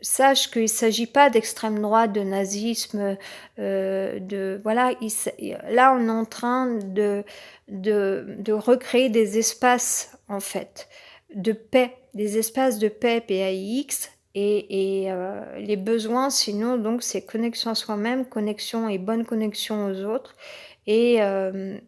sachent qu'il ne s'agit pas d'extrême droite, de nazisme, de voilà, là, on est en train de recréer des espaces, en fait, de paix, des espaces de paix, PAIX, et les besoins sinon donc c'est connexion à soi-même, connexion et bonne connexion aux autres, et hem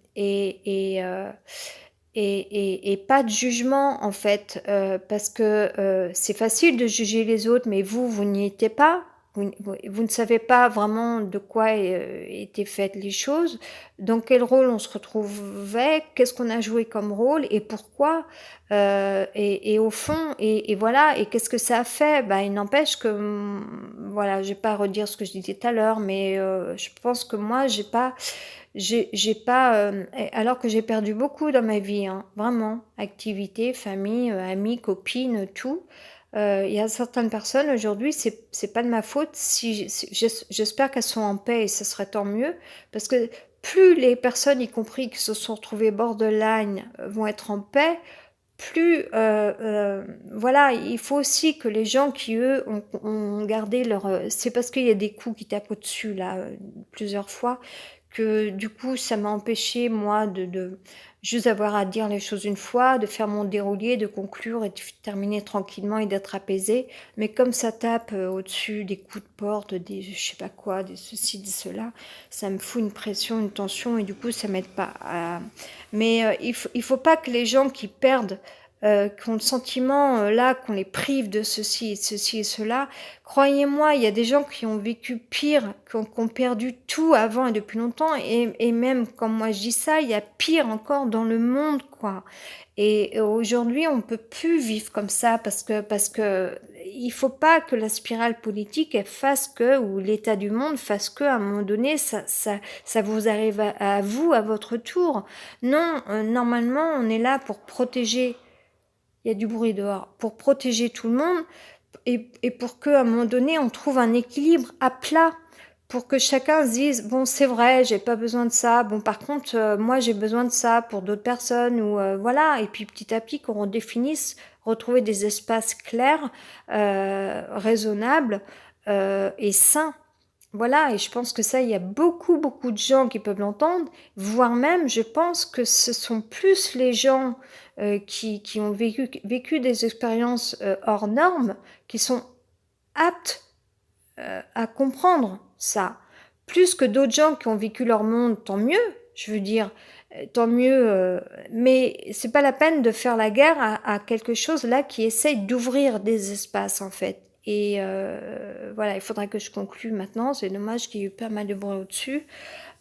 et pas de jugement, en fait, parce que, c'est facile de juger les autres, mais vous n'y étiez pas. Vous ne savez pas vraiment de quoi, étaient faites les choses. Dans quel rôle on se retrouvait? Qu'est-ce qu'on a joué comme rôle et pourquoi? Et au fond et voilà, et qu'est-ce que ça a fait? Bah, il n'empêche que, voilà, je vais pas redire ce que je disais tout à l'heure, mais je pense que moi, j'ai pas, et alors que j'ai perdu beaucoup dans ma vie, hein, vraiment. Activité, famille, amis, copines, tout. Il y a certaines personnes aujourd'hui, c'est pas de ma faute si j'espère qu'elles sont en paix et ce serait tant mieux. Parce que plus les personnes, y compris qui se sont retrouvées borderline, vont être en paix, plus, voilà, il faut aussi que les gens qui, eux, ont gardé leur, c'est parce qu'il y a des coups qui tapent au-dessus là, plusieurs fois, que du coup ça m'a empêché moi de juste avoir à dire les choses une fois, de faire mon déroulé, de conclure et de terminer tranquillement et d'être apaisée. Mais comme ça tape, au-dessus, des coups de porte, des je sais pas quoi, des ceci, des cela, ça me fout une pression, une tension, et du coup ça m'aide pas à, mais il faut pas que les gens qui perdent, qui ont le sentiment, là, qu'on les prive de ceci et cela. Croyez-moi, il y a des gens qui ont vécu pire, qui ont perdu tout avant et depuis longtemps, et même quand moi je dis ça, il y a pire encore dans le monde, quoi. Et aujourd'hui, on peut plus vivre comme ça parce que il faut pas que la spirale politique, elle fasse que, ou l'état du monde fasse que, à un moment donné, ça vous arrive à vous, à votre tour. Non, normalement, on est là pour protéger, il y a du bruit dehors, pour protéger tout le monde, et pour qu'à un moment donné, on trouve un équilibre à plat, pour que chacun se dise: «Bon, c'est vrai, j'ai pas besoin de ça. Bon, par contre, moi, j'ai besoin de ça pour d'autres personnes», ou voilà, et puis petit à petit qu'on redéfinisse, retrouver des espaces clairs, raisonnables, et sains. Voilà, et je pense que ça, il y a beaucoup, beaucoup de gens qui peuvent l'entendre, voire même, je pense que ce sont plus les gens, qui ont vécu des expériences, hors normes, qui sont aptes, à comprendre ça. Plus que d'autres gens qui ont vécu leur monde, tant mieux, je veux dire, tant mieux, mais c'est pas la peine de faire la guerre à quelque chose là qui essaye d'ouvrir des espaces, en fait. Et voilà, il faudrait que je conclue maintenant. C'est dommage qu'il y ait eu pas mal de bruit au-dessus,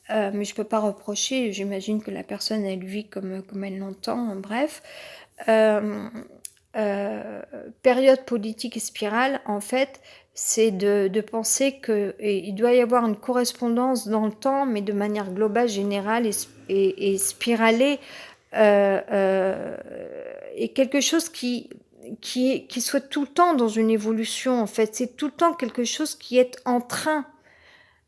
mais je peux pas reprocher, j'imagine que la personne, elle vit comme elle l'entend, bref. Hem période politique et spirale, en fait, c'est de penser qu'il doit y avoir une correspondance dans le temps, mais de manière globale, générale et spiralée, et quelque chose qui soit tout le temps dans une évolution, en fait. C'est tout le temps quelque chose qui est en train,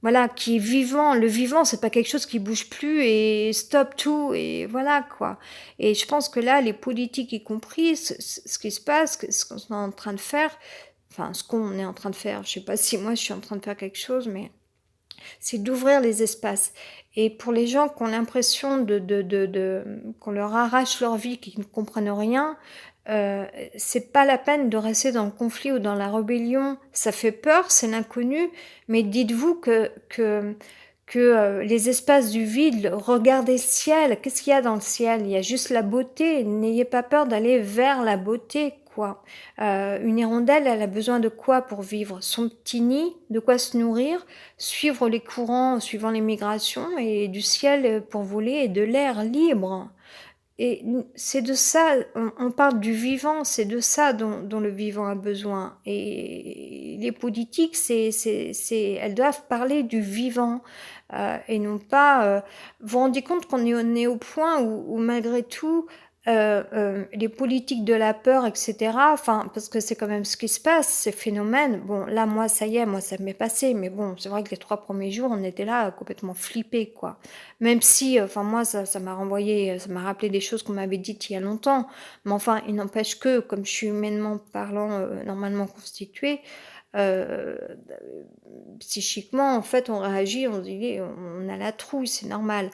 voilà, qui est vivant. Le vivant, c'est pas quelque chose qui bouge plus et stop tout et voilà quoi. Et je pense que là, les politiques y compris, ce qui se passe, ce qu'on est en train de faire, enfin ce qu'on est en train de faire, je sais pas si moi je suis en train de faire quelque chose, mais c'est d'ouvrir les espaces. Et pour les gens qui ont l'impression qu'on leur arrache leur vie, qui ne comprennent rien, euh, c'est pas la peine de rester dans le conflit ou dans la rébellion. Ça fait peur, c'est l'inconnu, mais dites-vous que les espaces du vide, regardez le ciel. Qu'est-ce qu'il y a dans le ciel? Il y a juste la beauté. N'ayez pas peur d'aller vers la beauté, quoi. Une hirondelle, elle a besoin de quoi pour vivre? Son petit nid, de quoi se nourrir, suivre les courants, suivant les migrations, et du ciel pour voler, et de l'air libre. Et c'est de ça, on parle du vivant, c'est de ça dont le vivant a besoin. Et les politiques, elles doivent parler du vivant, et non pas. Vous vous rendez compte qu'on est au point où malgré tout, les politiques de la peur, etc. Enfin, parce que c'est quand même ce qui se passe, ces phénomènes. Bon, là, moi, ça y est, moi, ça m'est passé. Mais bon, c'est vrai que les 3 premiers jours, on était là complètement flippés, quoi. Même si, enfin, moi, ça m'a renvoyé, ça m'a rappelé des choses qu'on m'avait dites il y a longtemps. Mais enfin, il n'empêche que, comme je suis humainement parlant, normalement constituée, euh, psychiquement, en fait, on réagit, on dit, on a la trouille, c'est normal.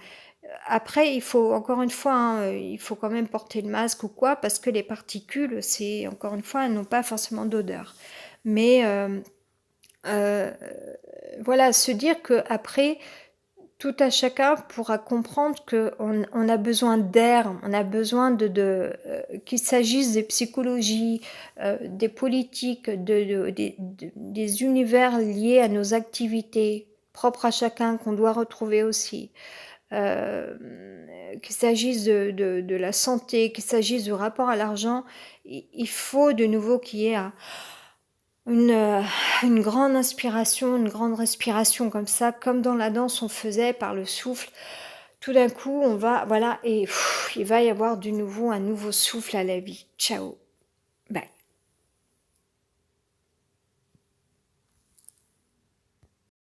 Après, il faut, encore une fois, hein, il faut quand même porter le masque ou quoi, parce que les particules, c'est, encore une fois, elles n'ont pas forcément d'odeur. Mais euh, voilà, se dire que après, tout à chacun pourra comprendre qu'on a besoin d'air, on a besoin qu'il s'agisse des psychologies, des politiques, des univers liés à nos activités propres à chacun qu'on doit retrouver aussi. Euh, qu'il s'agisse de la santé, qu'il s'agisse du rapport à l'argent, il faut de nouveau qu'il y ait une, euh, une grande inspiration, une grande respiration comme ça, comme dans la danse on faisait par le souffle. Tout d'un coup, on va, voilà, et il va y avoir de nouveau un nouveau souffle à la vie. Ciao. Bye.